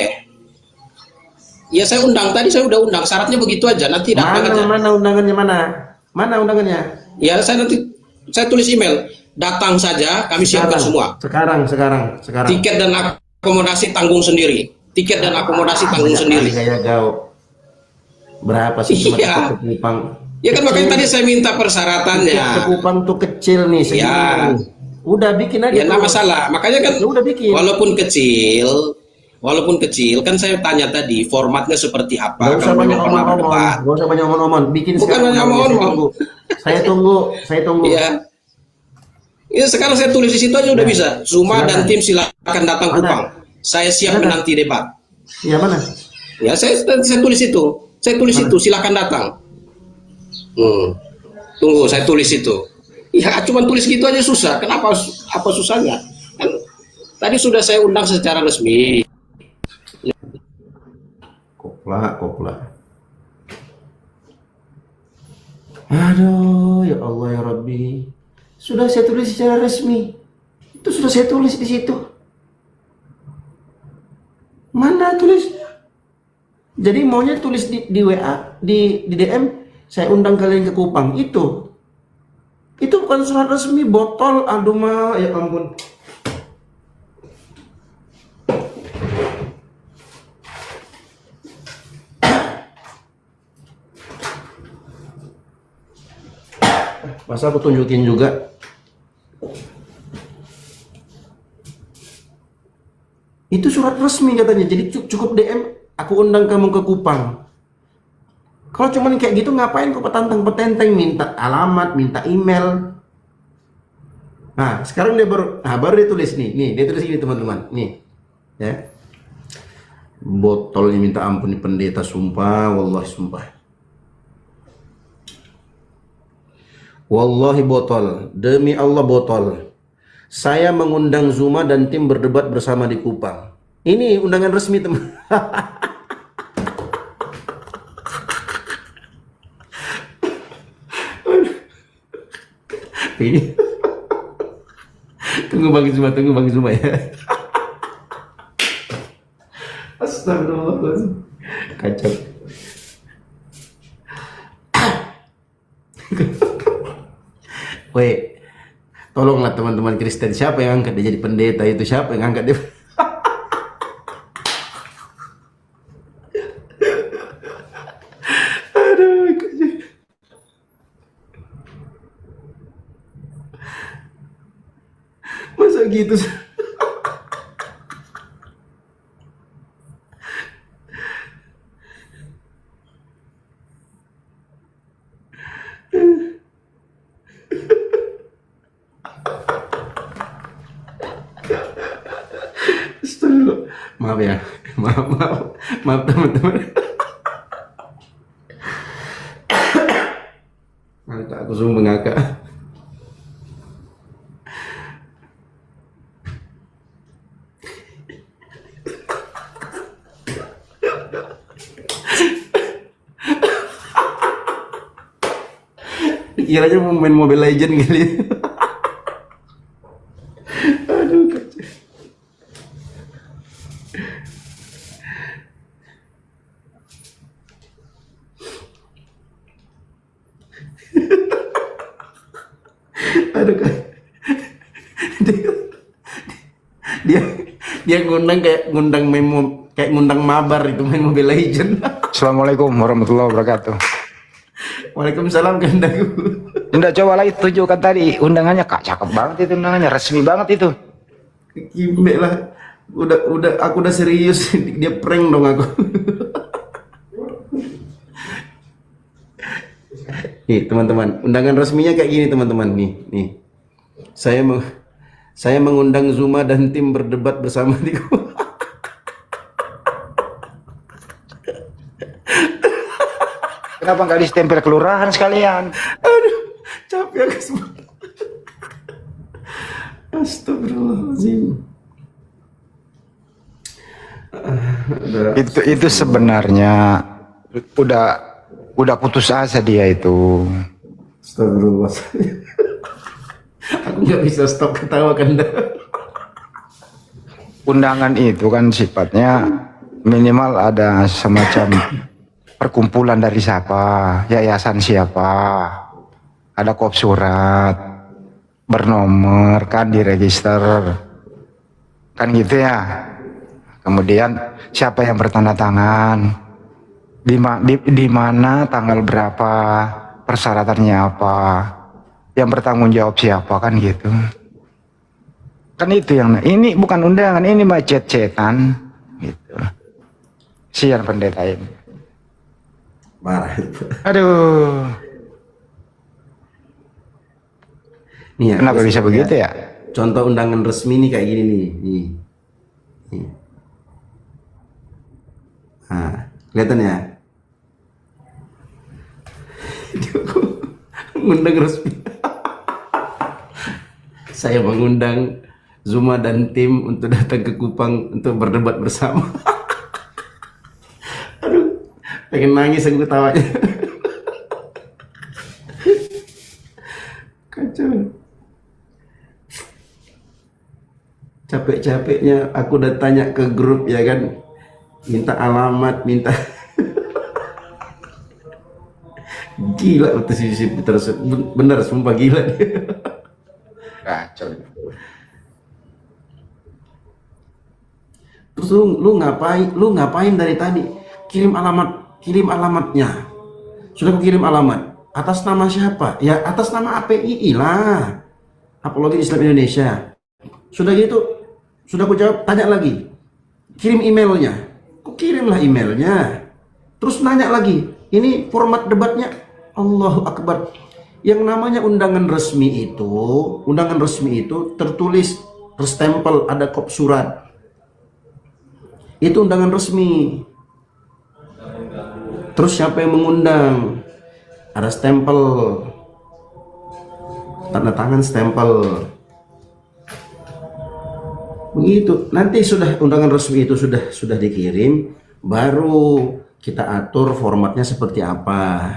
Ya saya undang tadi, saya udah undang. Syaratnya begitu aja. Nanti datang aja. Mana undangannya mana? Mana undangannya? Ya saya tulis email. Datang saja, kami siapkan semua. Sekarang. Tiket dan akomodasi tanggung sendiri. Tiket dan akomodasi tanggung sendiri. Kayak kau. Berapa sih cuma Iya. tiket ke Kupang? Ya kan makanya tadi saya minta persyaratannya. Tiket ke Kupang tuh kecil nih segini. Ya. Udah bikin aja. Ya nggak masalah. Makanya kan Ya udah bikin. walaupun kecil kan saya tanya tadi formatnya seperti apa. Gak usah Kalau banyak memang pernah berdebat. omong-omong. Gak usah banyak omong-omong. Bikin Bukan sekarang. banyak omong-omong. Saya tunggu. Iya. Ya sekarang saya tulis di situ aja udah bisa. Zuma dan tim silakan datang Kupang. Saya siap menanti debat. Ya mana? Ya saya tulis itu. Saya tulis itu silakan datang. Tunggu, saya tulis itu. Ya cuma tulis gitu aja susah. Kenapa? Apa susahnya? Kan tadi sudah saya undang secara resmi. Kopla. Aduh, ya Allah ya Rabbi. Sudah saya tulis secara resmi. Itu sudah saya tulis di situ. Mana tulisnya? Jadi maunya tulis di WA, di DM, saya undang kalian ke Kupang. Itu bukan surat resmi, botol. Aduh mah, ya ampun. Masa aku tunjukin juga? Itu surat resmi katanya. Jadi cukup DM, aku undang kamu ke Kupang. Kalau cuman kayak gitu ngapain kok petantang-petenteng minta alamat, minta email. Nah, sekarang dia baru dia tulis nih. Nih, dia tulis ini teman-teman. Nih. Ya. Botolnya minta ampun nih pendeta, sumpah, wallahi sumpah. Wallahi botol, demi Allah botol. Saya mengundang Zuma dan tim berdebat bersama di Kupang. Ini undangan resmi teman. Ini. Tunggu Bang Zuma ya. Astagfirullahaladzim. Kacau. Weh, tolonglah teman-teman Kristen, siapa yang angkat dia jadi pendeta itu? Siapa yang angkat dia? Aduh, masa gitu sih? Astagfirullah. Maaf ya, maaf teman-teman. Aku sungguh mengakak. Dikiranya mau main Mobile Legend kali. Aduh, kacau. Aduh, dia ngundang kayak ngundang kayak ngundang mabar itu main Mobile Legend. Assalamualaikum warahmatullahi wabarakatuh. Waalaikumsalam kehendaku. Udah coba lagi tunjukkan tadi undangannya, Kak, cakep banget itu undangannya, resmi banget itu. Kimbe lah. Aku udah serius, dia prank dong aku. Nih teman-teman, undangan resminya kayak gini teman-teman. Nih. Saya mengundang Zuma dan tim berdebat bersama di Kenapa nggak distempel kelurahan sekalian? Aduh, capek aku semua. Astagfirullahaladzim. Itu sebenarnya udah putus asa dia itu. Astagfirullahaladzim. Aku nggak bisa stop ketawa kan. Undangan itu kan sifatnya minimal ada semacam perkumpulan dari siapa, yayasan siapa, ada kop surat, bernomor kan diregister, kan gitu ya. Kemudian siapa yang bertanda tangan, di mana, tanggal berapa, persyaratannya apa, yang bertanggung jawab siapa, kan gitu. Kan itu yang, ini bukan undangan, ini mah cet-cetan gitu. Sian pendeta ini. Marah itu. Aduh. Nih ya, Kenapa bisa begitu ya? Contoh undangan resmi nih kayak gini nih. Nih. Nah, kelihatan ya? Undang resmi. Saya mengundang Zuma dan tim untuk datang ke Kupang untuk berdebat bersama. Aduh, pengen nangis aku ketawanya. Kacau. Capek-capeknya aku udah tanya ke grup ya kan, minta alamat, minta. Gila betul sih terus, bener sumpah gila dia. Kacau. Terus lu ngapain dari tadi? Kirim alamatnya. Sudah aku kirim alamat. Atas nama siapa? Ya atas nama APII lah, Apologi Islam Indonesia. Sudah gitu, sudah aku jawab, tanya lagi, kirim emailnya. Kok kirimlah emailnya, terus nanya lagi, ini format debatnya. Allahu Akbar. Yang namanya undangan resmi itu tertulis, terstempel, ada kop surat. Itu undangan resmi. Terus siapa yang mengundang? Ada stempel, tanda tangan stempel. Begitu. Nanti sudah undangan resmi itu sudah dikirim, baru kita atur formatnya seperti apa.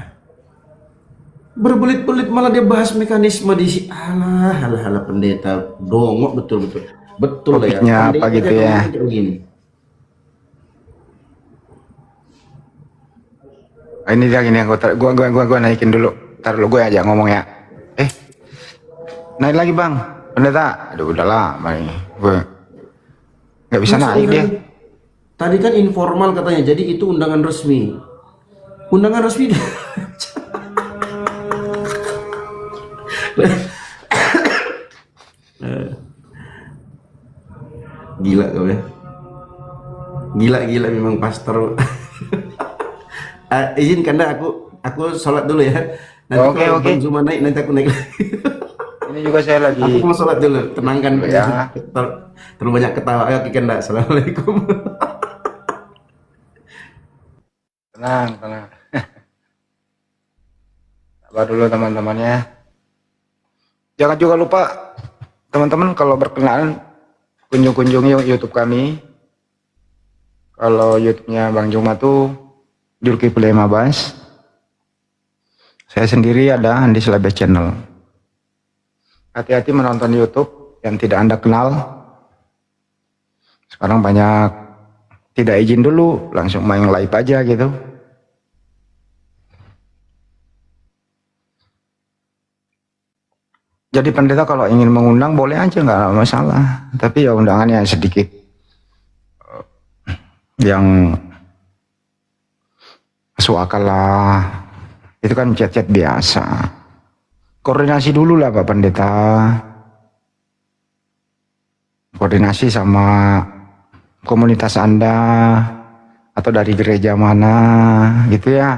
Berbelit-belit malah dia bahas mekanisme di si alah pendeta dongok betul ya. Topiknya apa gitu ya. Begini. Ini dia gini, gua naikin dulu. Ntar dulu gue aja ngomong ya. Naik lagi bang, pendeta. Aduh udahlah, gue nggak bisa Masa naik dia. Tadi kan informal katanya, jadi itu undangan resmi. Undangan resmi. Gila kau ya. Gila memang pastor. Izinkan dah aku sholat dulu ya. Nanti kalau Oke. Bang Zuma naik, nanti aku naik. Ini juga saya lagi. Aku mau sholat dulu, tenangkan Ya. Terlalu banyak ketawa. Ayo Kiken dah. Assalamualaikum. Tenang. Sabar dulu teman-temannya. Jangan juga lupa teman-teman kalau berkenan kunjungi YouTube kami. Kalau YouTube-nya Bang Juma tuh Zulkifli Mabas. Saya sendiri ada Andi Selebes Channel. Hati-hati menonton YouTube yang tidak Anda kenal. Sekarang banyak tidak izin dulu, langsung main live aja gitu. Jadi pendeta kalau ingin mengundang boleh aja, nggak masalah. Tapi ya undangannya sedikit yang masuk akal lah. Itu kan chat-chat biasa. Koordinasi dulu lah Pak Pendeta. Koordinasi sama komunitas Anda atau dari gereja mana gitu ya.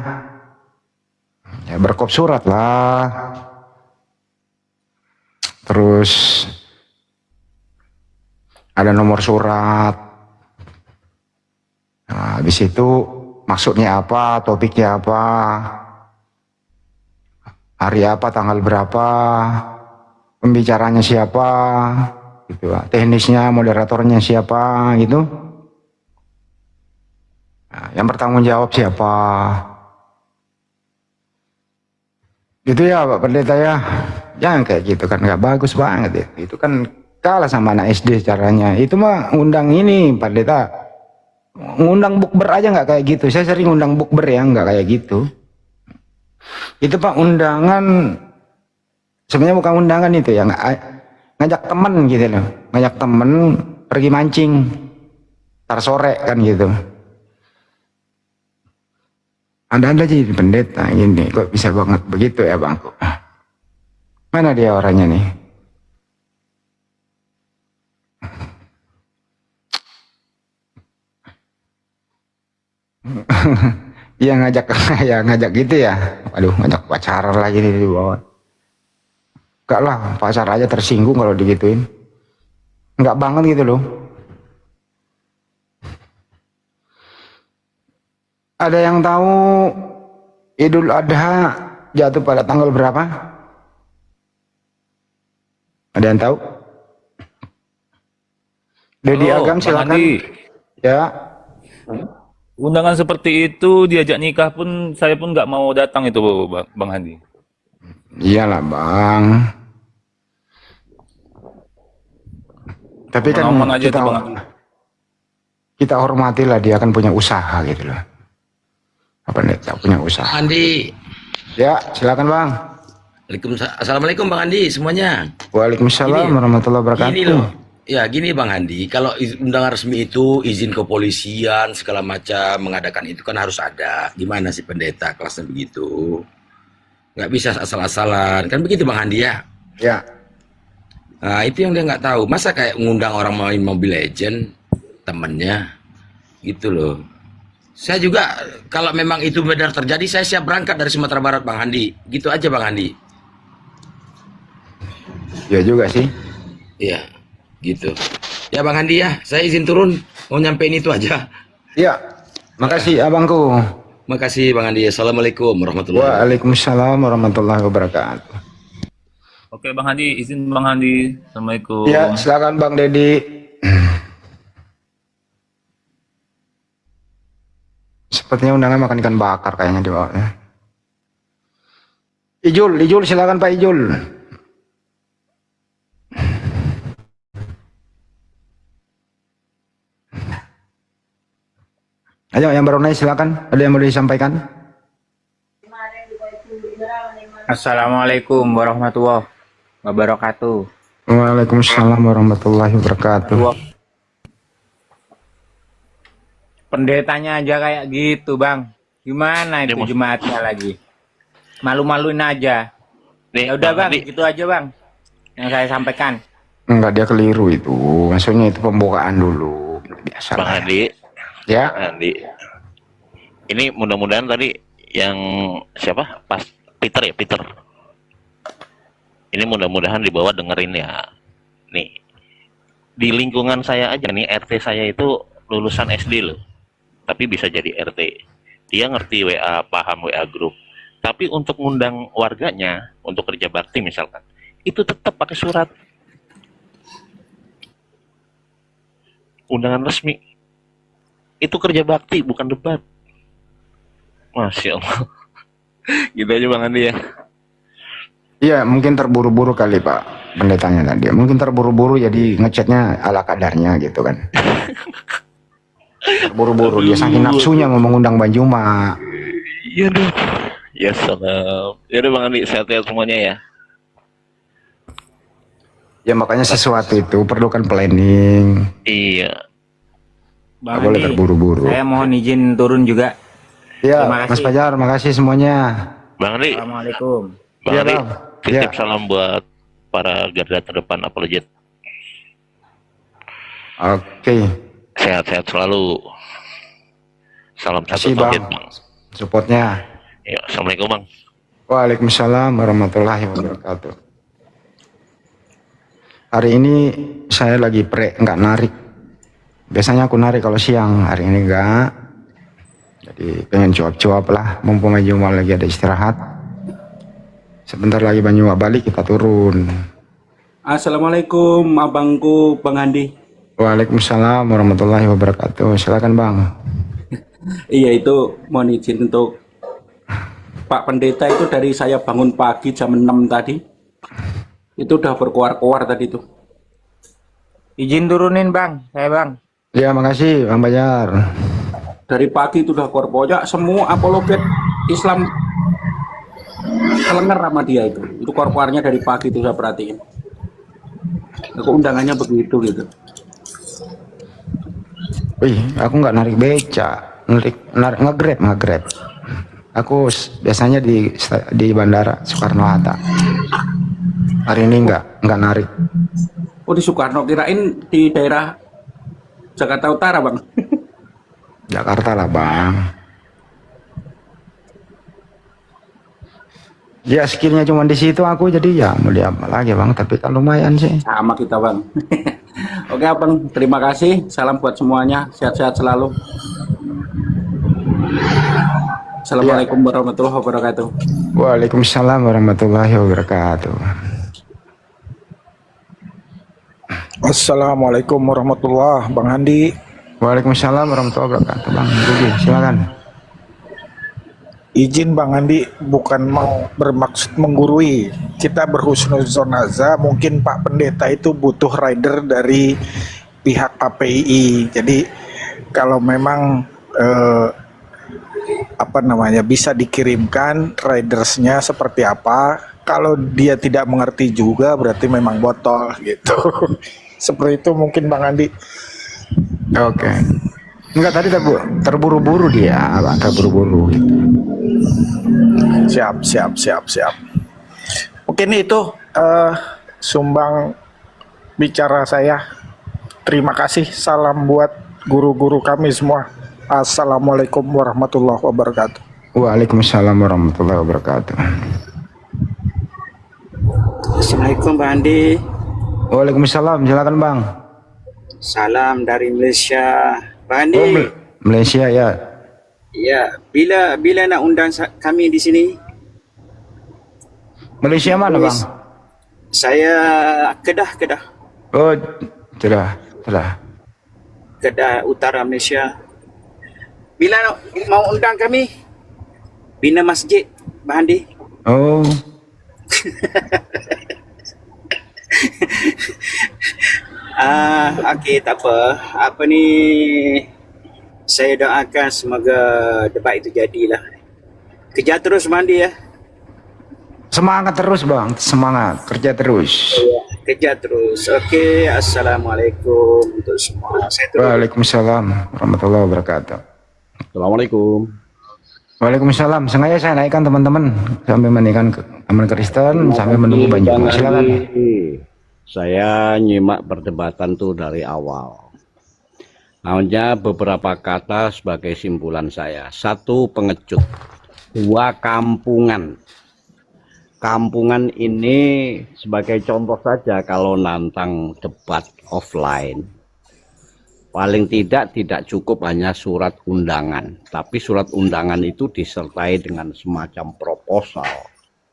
Ya berkop surat lah. Terus ada nomor surat. Nah, habis itu maksudnya apa, topiknya apa, hari apa, tanggal berapa, pembicaranya siapa, gitu, teknisnya, moderatornya siapa, gitu. Nah, yang bertanggung jawab siapa, gitu ya Pak Pendeta ya. Jangan kayak gitu kan, nggak bagus banget ya. Itu kan kalah sama anak SD caranya. Itu mah undang ini Pak Pendeta. Ngundang bukber aja nggak kayak gitu. Saya sering ngundang bukber ya, nggak kayak gitu. Itu Pak undangan, sebenarnya bukan undangan itu ya, ngajak temen gitu loh, ngajak temen pergi mancing, ntar sore kan gitu. Ada jadi pendeta ini, kok bisa banget begitu ya Bangku? Mana dia orangnya nih? Iya ngajak ya ngajak gitu ya. Aduh ngajak pacaran lagi di bawah. Enggak lah, pacar aja tersinggung kalau digituin. Enggak banget gitu loh. Ada yang tahu Idul Adha jatuh pada tanggal berapa? Ada yang tahu? Dedi Agam silakan. Ya. Undangan seperti itu diajak nikah pun saya pun nggak mau datang itu Bang Handi. Iyalah Bang. Tapi kan Aman aja tuh, Bang. kita hormatilah, dia kan punya usaha gitu loh. Apa nih? Punya usaha. Andi. Ya silakan Bang. Assalamualaikum Bang Andi semuanya. Waalaikumsalam Gini, warahmatullahi wabarakatuh. Gini loh. Ya gini Bang Andi, kalau undangan resmi itu izin kepolisian segala macam mengadakan itu kan harus ada. Gimana sih pendeta kelasnya begitu? nggak bisa asal-asalan. Kan begitu Bang Handi ya? Ya. Nah, itu yang dia nggak tahu. Masa kayak ngundang orang main Mobile Legend, temennya, gitu loh. Saya juga, kalau memang itu benar terjadi, saya siap berangkat dari Sumatera Barat, Bang Handi. Gitu aja, Bang Handi. Ya juga sih. Iya, gitu. Ya, Bang Handi ya, saya izin turun. Mau nyampein itu aja. Ya. Makasih abangku. Makasih, Bang Handi. Assalamualaikum warahmatullahi wabarakatuh. Waalaikumsalam warahmatullahi wabarakatuh. Oke Bang Handi, izin Bang Handi. Assalamualaikum. Ya, silakan Bang Dedi. Sepertinya undangan makan ikan bakar kayaknya di bawahnya. Ijul, silakan Pak Ijul. Ayo yang baru naik silakan. Ada yang mau disampaikan? Assalamualaikum warahmatullahi wabarakatuh. Waalaikumsalam warahmatullahi wabarakatuh. Pendetanya aja kayak gitu, Bang. Gimana itu jemaatnya lagi? Malu-maluin aja. Ya udah, Bang, gitu aja, Bang. Yang saya sampaikan. Enggak, dia keliru itu. Maksudnya itu pembukaan dulu. Biasa. Bang Andi, Ya. Bang Andi. Ini mudah-mudahan tadi yang siapa? Pas Peter ya, Peter. Ini mudah-mudahan di bawah dengerin ya. Nih, di lingkungan saya aja nih, RT saya itu lulusan SD loh. Tapi bisa jadi RT. Dia ngerti WA, paham WA grup. Tapi untuk ngundang warganya, untuk kerja bakti misalkan, itu tetap pakai surat. Undangan resmi. Itu kerja bakti, bukan debat. Masya Allah. Gitu aja Bang Andi ya. Iya, mungkin terburu-buru kali Pak pendetanya tadi. Mungkin terburu-buru jadi ngechatnya ala kadarnya gitu kan. Terburu-buru dia saking nafsunya mau mengundang Bang Juma. Iya dong. Ya salam. Ya udah Bang Andi, sehat-sehat semuanya ya. Ya makanya sesuatu itu perlukan planning. Iya. Nggak boleh terburu-buru. Saya mohon izin turun juga. Ya, Terima kasih. Mas Fajar, makasih semuanya. Bang Andi, Assalamualaikum. Bang Iya, Andi, Bang. titip Iya. salam buat para garda terdepan apologet. Oke. Sehat-sehat selalu. Salam Makasih satu tauhid, Bang. Bang. Supportnya. Ya, Assalamualaikum Bang. Waalaikumsalam warahmatullahi wabarakatuh. Hari ini saya lagi nggak narik. Biasanya aku narik kalau siang, hari ini enggak. Jadi pengen cuap-cuap lah, mumpung Bang Juma lagi ada istirahat. Sebentar lagi Bang Juma balik kita turun. Assalamualaikum abangku Bang Andi. Waalaikumsalam warahmatullahi wabarakatuh. Silakan Bang. Iya, itu mohon izin untuk Pak Pendeta itu dari saya bangun pagi jam 6 tadi. Itu udah berkoar-koar tadi tuh. Izin turunin, Bang. Saya, Bang. Ya makasih Bang Bajar. Dari pagi itu udah koar pokoknya semua apologet Islam kelenger sama dia itu. Itu koar-koarnya dari pagi itu saya perhatiin. Aku undangannya begitu gitu. Wih, aku nggak narik beca, narik nge-grab. Aku biasanya di bandara Soekarno Hatta. Hari ini nggak narik. Oh, di Soekarno, kirain di daerah Jakarta Utara, Bang. Jakarta lah Bang. Ya skillnya cuma di situ aku, jadi ya mau di apa lagi Bang. Tapi kan lumayan sih. Sama kita, Bang. Oke, Abang, terima kasih. Salam buat semuanya. Sehat-sehat selalu. Assalamualaikum warahmatullahi wabarakatuh. Waalaikumsalam warahmatullahi wabarakatuh. Assalamualaikum warahmatullahi Bang Andi. Waalaikumsalam warahmatullahi wabarakatuh. Bang Rugi, silakan. Izin Bang Andi, bukan mau bermaksud menggurui. Kita berhusnuzonazah, mungkin Pak Pendeta itu butuh rider dari pihak KPI. Jadi kalau memang bisa dikirimkan ridersnya seperti apa. Kalau dia tidak mengerti juga berarti memang botol gitu. Seperti itu mungkin Bang Andi. Oke. Enggak, tadi terburu-buru dia, Bang, terburu-buru gitu. Siap, siap, siap, siap. Mungkin itu sumbang bicara saya. Terima kasih. Salam buat guru-guru kami semua. Assalamualaikum warahmatullahi wabarakatuh. Waalaikumsalam warahmatullahi wabarakatuh. Assalamualaikum Bang Andi. Waalaikumsalam, silakan Bang. Salam dari Malaysia. Bang Andi. Malaysia ya. Ya, bila nak undang kami di sini? Malaysia mana Bang? Saya Kedah. Oh, sudah. Kedah Utara Malaysia. Bila nak mau undang kami? Bina masjid, Bang Andi. Oh. Okey, tak apa. Apa ni, saya doakan semoga debat itu jadilah. Kerja terus Bang Andi ya. Semangat terus Bang, semangat, kerja terus. Ya, kerja terus. Okey, assalamualaikum untuk semua. Saya terus. Waalaikumsalam warahmatullahi wabarakatuh. Assalamualaikum. Waalaikumsalam. Sengaja saya naikkan teman-teman sampai menaikkan teman Kristen sampai menunggu Bang Juma. Silakan. Saya nyimak perdebatan tuh dari awal. Hanya beberapa kata sebagai simpulan saya. 1, pengecut. 2, kampungan. Kampungan ini sebagai contoh saja kalau nantang debat offline. Paling tidak cukup hanya surat undangan, tapi surat undangan itu disertai dengan semacam proposal,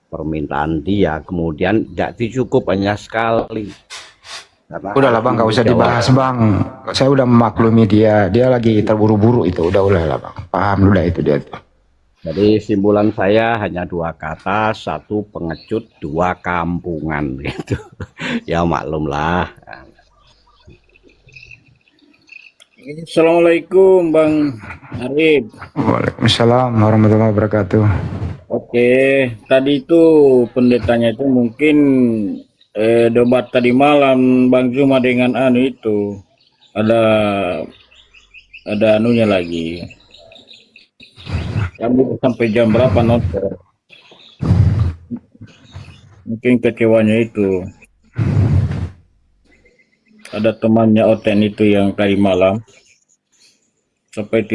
permintaan dia, kemudian tidak cukup hanya sekali. Udahlah Bang, gak usah dibahas Bang. Saya udah memaklumi dia lagi terburu-buru itu. Udahlah Bang, paham udah itu dia tuh. Jadi simpulan saya hanya 2 kata, 1 pengecut, 2 kampungan gitu. Ya maklumlah. Assalamualaikum Bang Arif. Waalaikumsalam warahmatullahi wabarakatuh. Oke, tadi itu pendetanya itu mungkin debat tadi malam Bang Juma dengan anu itu ada anunya lagi. Kamu sampai jam berapa nonton? Mungkin kecewanya itu. Ada temannya Oten itu yang tadi malam sampai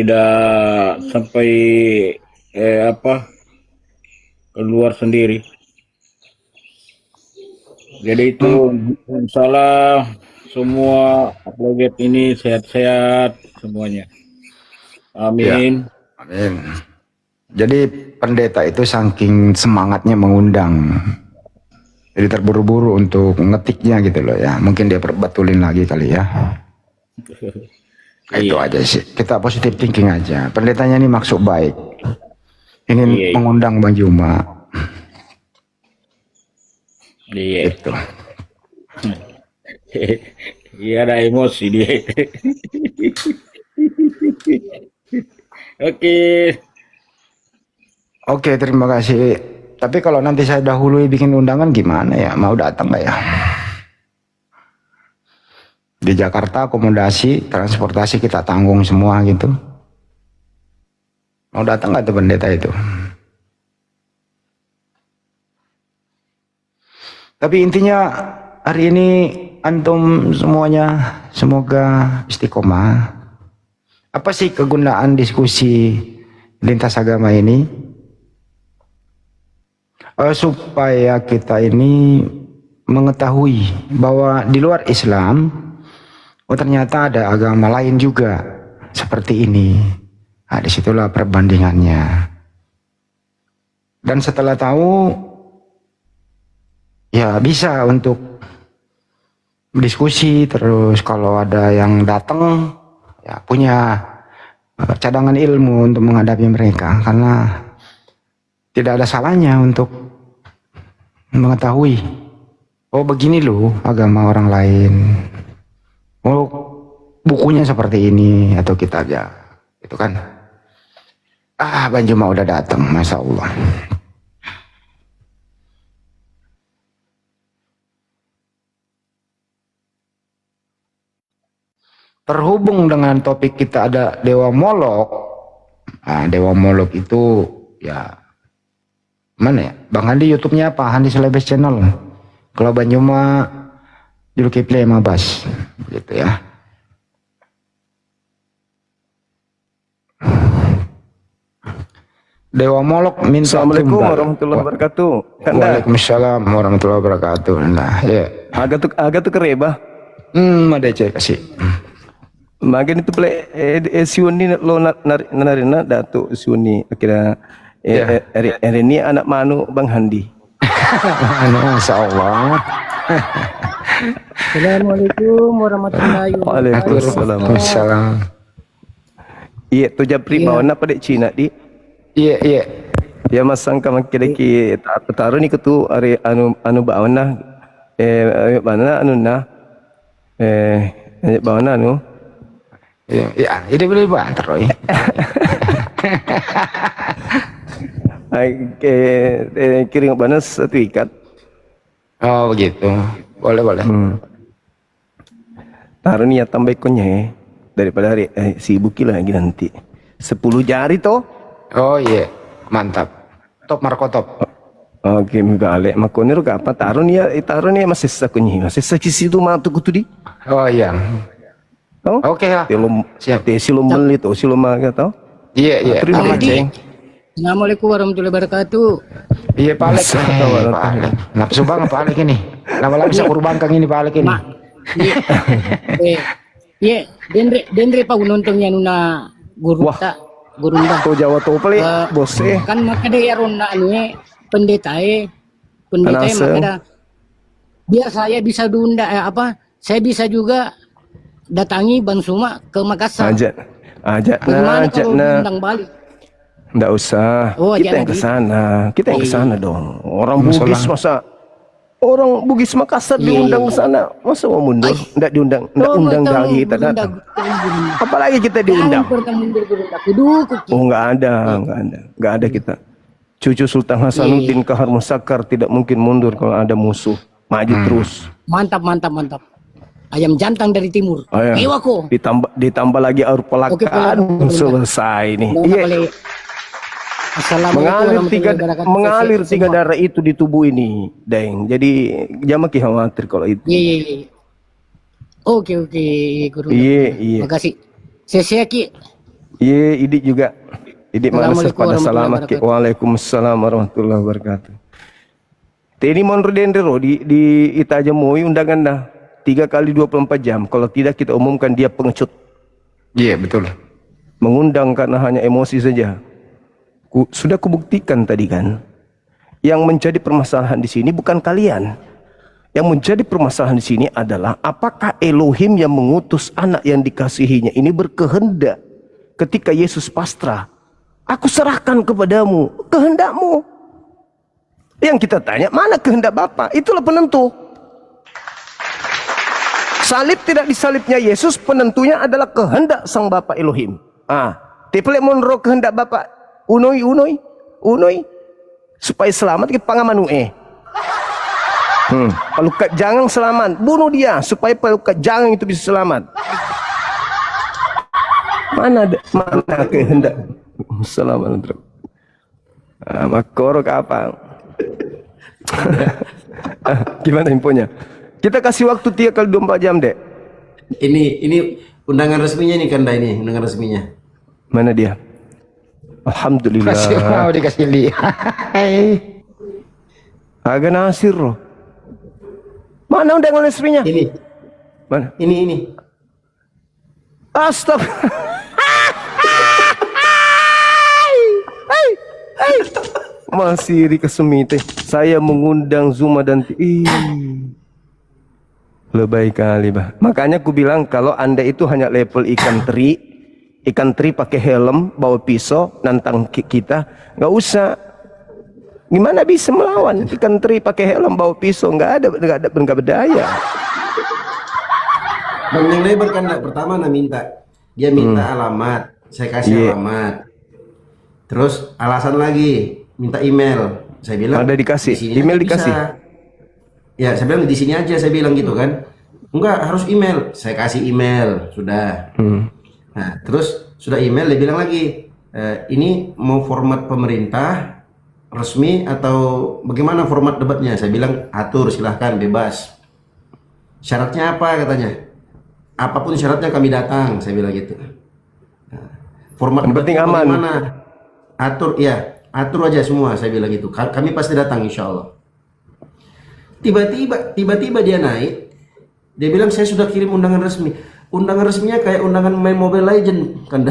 keluar sendiri. Jadi itu salah semua apologet ini sehat-sehat semuanya. Amin. Ya, amin. Jadi pendeta itu saking semangatnya mengundang, jadi terburu-buru untuk ngetiknya gitu loh ya. Mungkin dia perbetulin lagi kali ya. Itu aja sih. Kita positive thinking aja. Pendetanya ini maksud baik. Ingin mengundang Bang Juma. Iya. Itu. Iya, ada emosi dia. Oke, terima kasih. Tapi kalau nanti saya dahului bikin undangan gimana ya? Mau datang nggak ya? Di Jakarta akomodasi, transportasi kita tanggung semua gitu. Mau datang nggak tuh pendeta itu? Tapi intinya hari ini antum semuanya semoga istiqomah. Apa sih kegunaan diskusi lintas agama ini? Supaya kita ini mengetahui bahwa di luar Islam, ternyata ada agama lain juga seperti ini. Nah, disitulah perbandingannya. Dan setelah tahu, ya bisa untuk diskusi terus. Kalau ada yang datang, ya punya cadangan ilmu untuk menghadapi mereka, karena tidak ada salahnya untuk mengetahui, oh begini loh agama orang lain, oh bukunya seperti ini atau kitabnya, itu kan. Bang Juma udah datang, Masya Allah. Terhubung dengan topik kita ada Dewa Molok. Dewa Molok itu ya Mana ya? Bang Handi YouTube-nya apa? Handi Selebes Channel. Kalau Banyuma Julkifli Mabas. Gitu ya. Dewa Molok minta Assalamualaikum tumbal. warahmatullahi wabarakatuh. Kanda, Waalaikumsalam warahmatullahi wabarakatuh. Nah, ya. agak tu kereba. Ada cek kasih. Magen itu play siuni lo narina datu siuni kira ini anak manu Bang Handi. Insyaallah. Assalamualaikum warahmatullahi wabarakatuh. Waalaikumsalam. Iya tu japri bawa nak pada Cina di. Iya. Ya masang ka makidaki taruh ni ketu are anu bawa na bana anu na bawa na anu. Ya, ini boleh banter Roy. Kirim banas satu ikat. Oh begitu. Boleh. Taruh ni ya tambah ikonnya daripada hari sibuk lagi nanti. 10 jari toh. Oh iya, mantap. Top Marco top. Oke, balik makonir ke apa? Taruh ni masih sakunyi, masih sakisi tu matu kutu di. Oh iya. Oh, oke lah. Siap. Silum beli tu, silum maga tau. Iya. Terima kasih. Assalamualaikum warahmatullahi wabarakatuh. Iya Pak Alek. Nafsu banget Pak Alek ini. Lama-lama bisa kurban kang ini Pak Alek ini. Iya, dendre pa unontong yan na gurunda. Tuh Jawa tuh pelik, bos Kan makada yaron na pendeta makada. Biar saya bisa saya bisa juga datangi Bang Suma ke Makassar. Ajak kalau undang balik? Nggak usah. Kita yang ke sana dong. Orang Bugis orang Bugis Makassar diundang ke sana, masa mau mundur? Nggak diundang, undang lagi kita datang. Apalagi kita diundang. Oh nggak ada kita. Cucu Sultan Hasanuddin Kahar Musakar tidak mungkin mundur kalau ada musuh. Maju terus. Mantap. Ayam jantan dari timur. Iwako. Ditambah lagi aur pelakan, selesai nih. Iya. Mengalir tiga darah itu di tubuh ini, Deng. Jadi jangan khawatir kalau itu. Iya. Oke, Guru. Iya. Makasih. Saya Ki. Iya, Idik juga. Idik mana pada selamat Ki. Waalaikumsalam warahmatullahi wabarakatuh. Ini menurut Dendero di Itaja Moi undangan dah 3 kali 24 jam. Kalau tidak kita umumkan dia pengecut. Iya, betul. Mengundang karena hanya emosi saja. Sudah kubuktikan tadi kan. Yang menjadi permasalahan di sini bukan kalian. Yang menjadi permasalahan di sini adalah apakah Elohim yang mengutus anak yang dikasihinya ini berkehendak ketika Yesus pasrah. Aku serahkan kepadamu kehendakmu. Yang kita tanya mana kehendak Bapa? Itulah penentu. Salib tidak disalibnya Yesus penentunya adalah kehendak Sang Bapa Elohim. Tiplek menurut kehendak Bapa unoi supaya selamat ke pangamanu Palukat jangan selamat, bunuh dia supaya palukat jangan itu bisa selamat. Mana kehendak selamat makoro apa? Gimana infonya? Kita kasih waktu 3 kali 24 jam, Dek. Ini undangan resminya nih Kanda, ini undangan resminya. Mana dia? Alhamdulillah. Mau dikasih lihat. Agak nasir loh. Mana undangan resminya? Ini. Mana? Ini. Astagfirullah. Masih Rikasumite. Saya mengundang Zuma dan lebay kali bah. Makanya aku bilang kalau Anda itu hanya level ikan teri pakai helm, bawa pisau, nantang kita, nggak usah. Gimana bisa melawan ikan teri pakai helm, bawa pisau? Nggak berdaya. Bang yang lebar kan pertama dia minta alamat, saya kasih alamat. Terus alasan lagi minta email, saya bilang ada dikasih, email dikasih. Ya saya bilang di sini aja, saya bilang gitu kan. Enggak harus email, saya kasih email sudah. Nah terus sudah email dia bilang lagi ini mau format pemerintah resmi atau bagaimana format debatnya? Saya bilang atur, silahkan, bebas. Syaratnya apa katanya? Apapun syaratnya kami datang, saya bilang gitu. Format Yang penting debatnya aman. bagaimana? Atur, ya, atur aja semua, saya bilang gitu. Kami pasti datang, insya Allah. Tiba-tiba dia naik. Dia bilang saya sudah kirim undangan resmi. Undangan resminya kayak undangan main Mobile Legend, kan?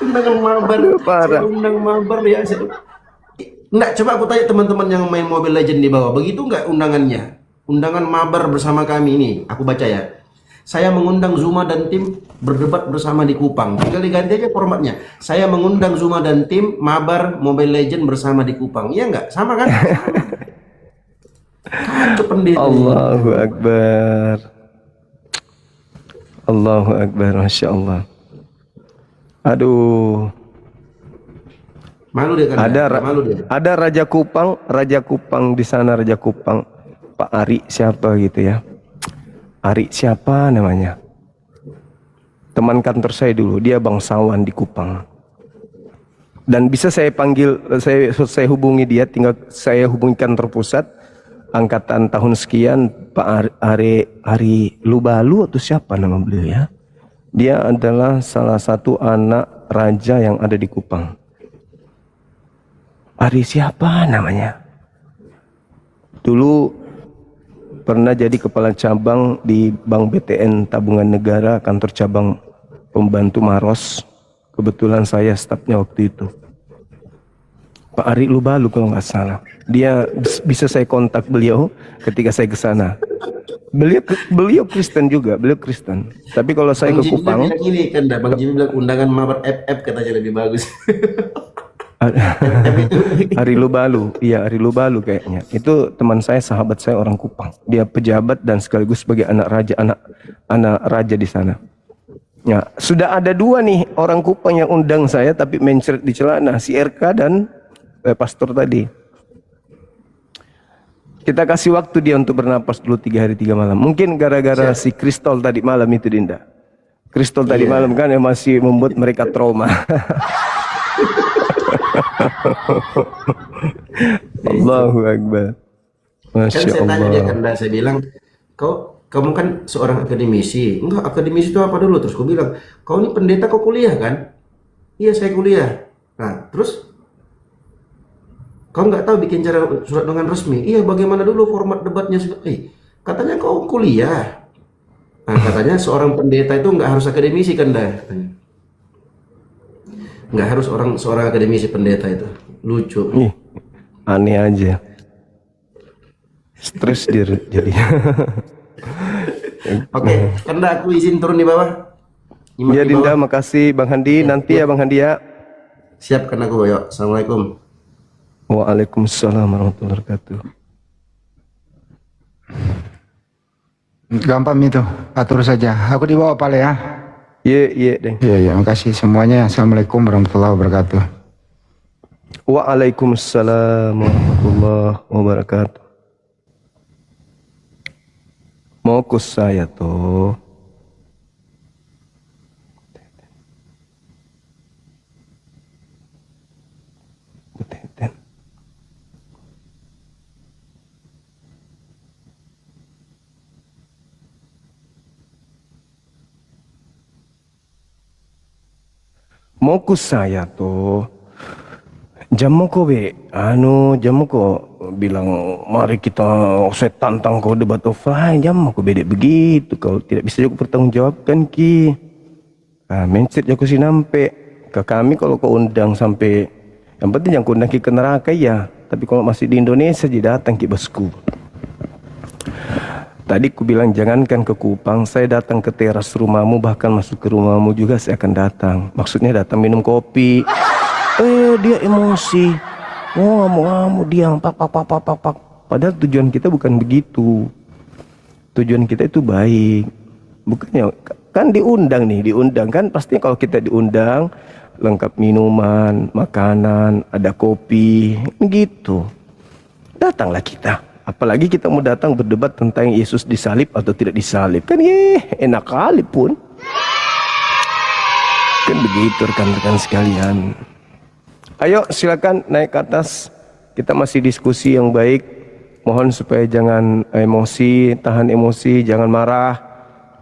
Undangan mabar, saya undang mabar ya. Enggak, coba aku tanya teman-teman yang main Mobile Legend di bawah, begitu enggak undangannya? Undangan mabar bersama kami ini, aku baca ya. Saya mengundang Zuma dan tim berdebat bersama di Kupang. Tinggal diganti aja formatnya. Saya mengundang Zuma dan tim mabar Mobile Legend bersama di Kupang. Iya enggak? Sama kan? Kacau pendeta. Allahu Akbar. Allahu Akbar, Masya Allah. Aduh. Malu dia kan? Malu dia. Ada Raja Kupang di sana, Raja Kupang. Pak Ari siapa gitu ya. Ari siapa namanya? Teman kantor saya dulu, dia bangsawan di Kupang. Dan bisa saya panggil, saya hubungi dia, tinggal saya hubungi kantor pusat, angkatan tahun sekian, Pak Ari Lubalu atau siapa nama beliau ya. Dia adalah salah satu anak raja yang ada di Kupang. Ari siapa namanya? Dulu pernah jadi kepala cabang di Bank BTN Tabungan Negara, kantor cabang pembantu Maros. Kebetulan saya stafnya waktu itu. Pak Ari Lubalu kalau nggak salah. Dia bisa saya kontak beliau ketika saya ke sana. Beliau Kristen juga, beliau Kristen. Tapi kalau saya ke Kupang, bilang ini kan, Bang Jimmy bilang undangan mabar FF katanya lebih bagus. Ari Lubalu, iya Ari Lubalu kayaknya. Itu teman saya, sahabat saya orang Kupang. Dia pejabat dan sekaligus sebagai anak raja di sana. Ya, sudah ada dua nih orang Kupang yang undang saya tapi mencret di celana, si RK dan pastor tadi. Kita kasih waktu dia untuk bernapas dulu 3 hari 3 malam. Mungkin gara-gara si Kristol tadi malam itu, Dinda. Kristol tadi malam kan yang masih membuat mereka trauma. Allahu Akbar. Masya Kan saya Allah. tanya dia kan, saya bilang, kamu kan seorang akademisi. Enggak, akademisi itu apa dulu? Terus aku bilang, kau ini pendeta, kau kuliah kan? Iya, saya kuliah. Nah, terus kau nggak tahu bikin cara surat undangan resmi? Iya, bagaimana dulu format debatnya? Katanya kau kuliah. Nah, katanya seorang pendeta itu nggak harus akademisi kan, dah? Nggak harus seorang akademisi pendeta itu. Lucu. Ih, aneh aja. Stres dia jadi. Oke, Kanda aku izin turun di bawah. Ya Dinda, makasih Bang Handi. Nanti ya Bang Handi ya. Siap kan aku, yuk. Assalamualaikum. Waalaikumsalam warahmatullahi wabarakatuh. Gampang itu, atur saja. Aku di bawah Pale ya. Iya, Deng. Iya, makasih semuanya. Assalamualaikum warahmatullahi wabarakatuh. Waalaikumsalam warahmatullahi wabarakatuh. Mokus saya tuh. Mokus saya tuh jamu ko jamu ko bilang mari kita saya tantang kau debat offline, jamu ko bedek begitu, kau tidak bisa juga pertanggungjawabkan ki. Mindset aku sih nampe ke kami kalau kau undang sampai, yang penting jangan kau undang ki ke neraka ya, tapi kalau masih di Indonesia jadi datang ki bosku. Tadi ku bilang jangankan ke Kupang, saya datang ke teras rumahmu, bahkan masuk ke rumahmu juga saya akan datang. Maksudnya datang minum kopi. Dia emosi. Oh, ngamuk-ngamuk dia, pak. Padahal tujuan kita bukan begitu. Tujuan kita itu baik. Bukannya kan diundang kan pasti kalau kita diundang lengkap minuman, makanan, ada kopi, gitu. Datanglah kita. Apalagi kita mau datang berdebat tentang Yesus disalib atau tidak disalib. Kan enak kali pun. Kan begitu rekan-rekan sekalian. Ayo silakan naik ke atas. Kita masih diskusi yang baik. Mohon supaya jangan emosi, tahan emosi, jangan marah,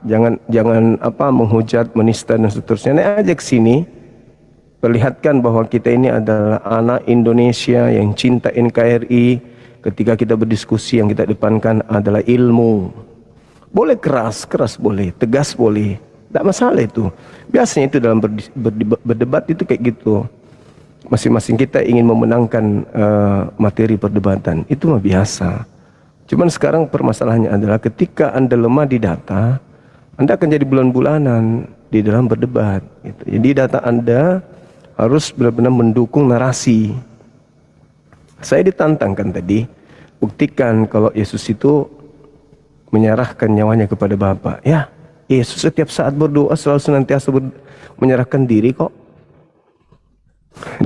jangan menghujat, menista dan seterusnya. Naik aja ke sini. Perlihatkan bahwa kita ini adalah anak Indonesia yang cinta NKRI. Ketika kita berdiskusi yang kita depankan adalah ilmu. Boleh keras boleh, tegas boleh. Tidak masalah itu. Biasanya itu dalam berdebat itu kayak gitu. Masing-masing kita ingin memenangkan materi perdebatan. Itu mah biasa. Cuman sekarang permasalahannya adalah ketika Anda lemah di data, Anda akan jadi bulan-bulanan di dalam berdebat. Gitu. Jadi data Anda harus benar-benar mendukung narasi. Saya ditantangkan tadi, buktikan kalau Yesus itu menyerahkan nyawanya kepada Bapa. Ya, Yesus setiap saat berdoa selalu senantiasa menyerahkan diri kok.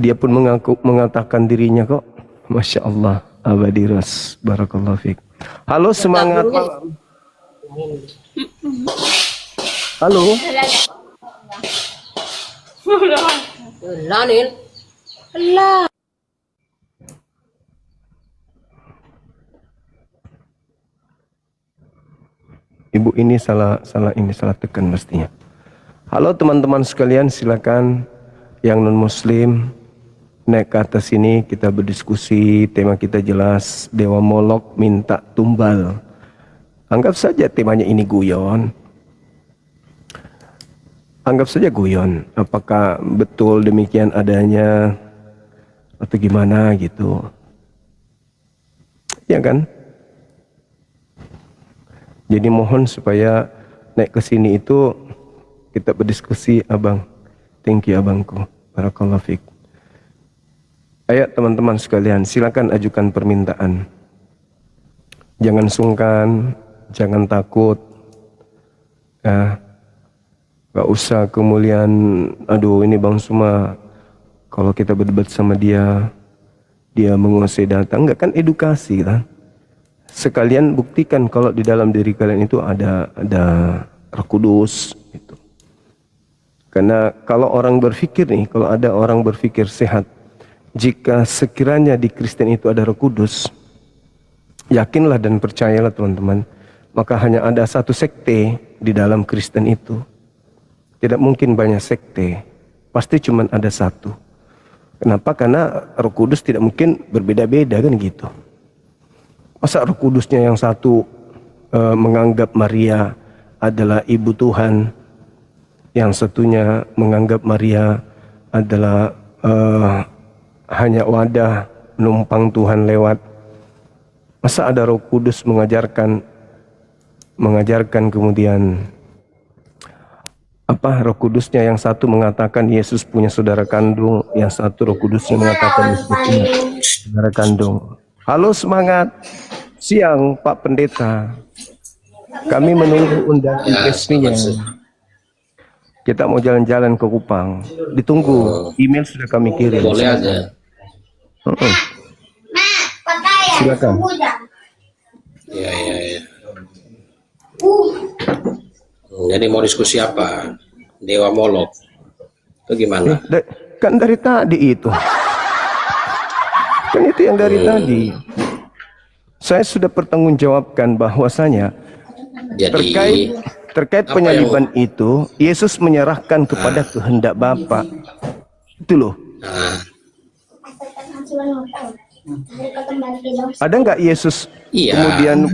Dia pun mengatakan dirinya kok. Masya Allah. Abadiras. Barakallahu fiik. Halo, semangat malam. Halo. Ibu ini salah tekan mestinya. Halo teman-teman sekalian, silakan yang non muslim naik ke atas sini, kita berdiskusi. Tema kita jelas, Dewa Molok minta tumbal. Anggap saja temanya ini guyon. Anggap saja guyon. Apakah betul demikian adanya atau gimana gitu? Ya kan? Jadi mohon supaya naik ke sini itu kita berdiskusi, abang. Thank you abangku. Barakallahu fiik. Ayo teman-teman sekalian, silakan ajukan permintaan. Jangan sungkan, jangan takut. Ya, gak usah kemudian, aduh ini Bang Suma, kalau kita berdebat sama dia menguasai data. Enggak, kan edukasi kan. Sekalian buktikan kalau di dalam diri kalian itu ada Roh Kudus gitu. Karena kalau orang berpikir nih, kalau ada orang berpikir sehat, jika sekiranya di Kristen itu ada Roh Kudus, yakinlah dan percayalah teman-teman, maka hanya ada satu sekte di dalam Kristen itu. Tidak mungkin banyak sekte, pasti cuma ada satu. Kenapa? Karena Roh Kudus tidak mungkin berbeda-beda kan gitu. Masa Roh Kudusnya yang satu menganggap Maria adalah ibu Tuhan, yang satunya menganggap Maria adalah hanya wadah numpang Tuhan lewat. Masa ada Roh Kudus mengajarkan kemudian Roh Kudusnya yang satu mengatakan Yesus punya saudara kandung, yang satu Roh Kudusnya mengatakan Yesus punya saudara kandung. Halo, semangat siang Pak Pendeta. Kami menunggu undangan resminya. Kita mau jalan-jalan ke Kupang. Ditunggu. Email sudah kami kirim. Boleh aja. Silakan. Ya. Jadi mau diskusi apa? Dewa Molok. Itu gimana? Kan dari tadi itu. Kan itu yang dari tadi. Saya sudah pertanggungjawabkan bahwasanya terkait penyaliban itu, Yesus menyerahkan kepada kehendak Bapa. Itu loh. Ada nggak Yesus kemudian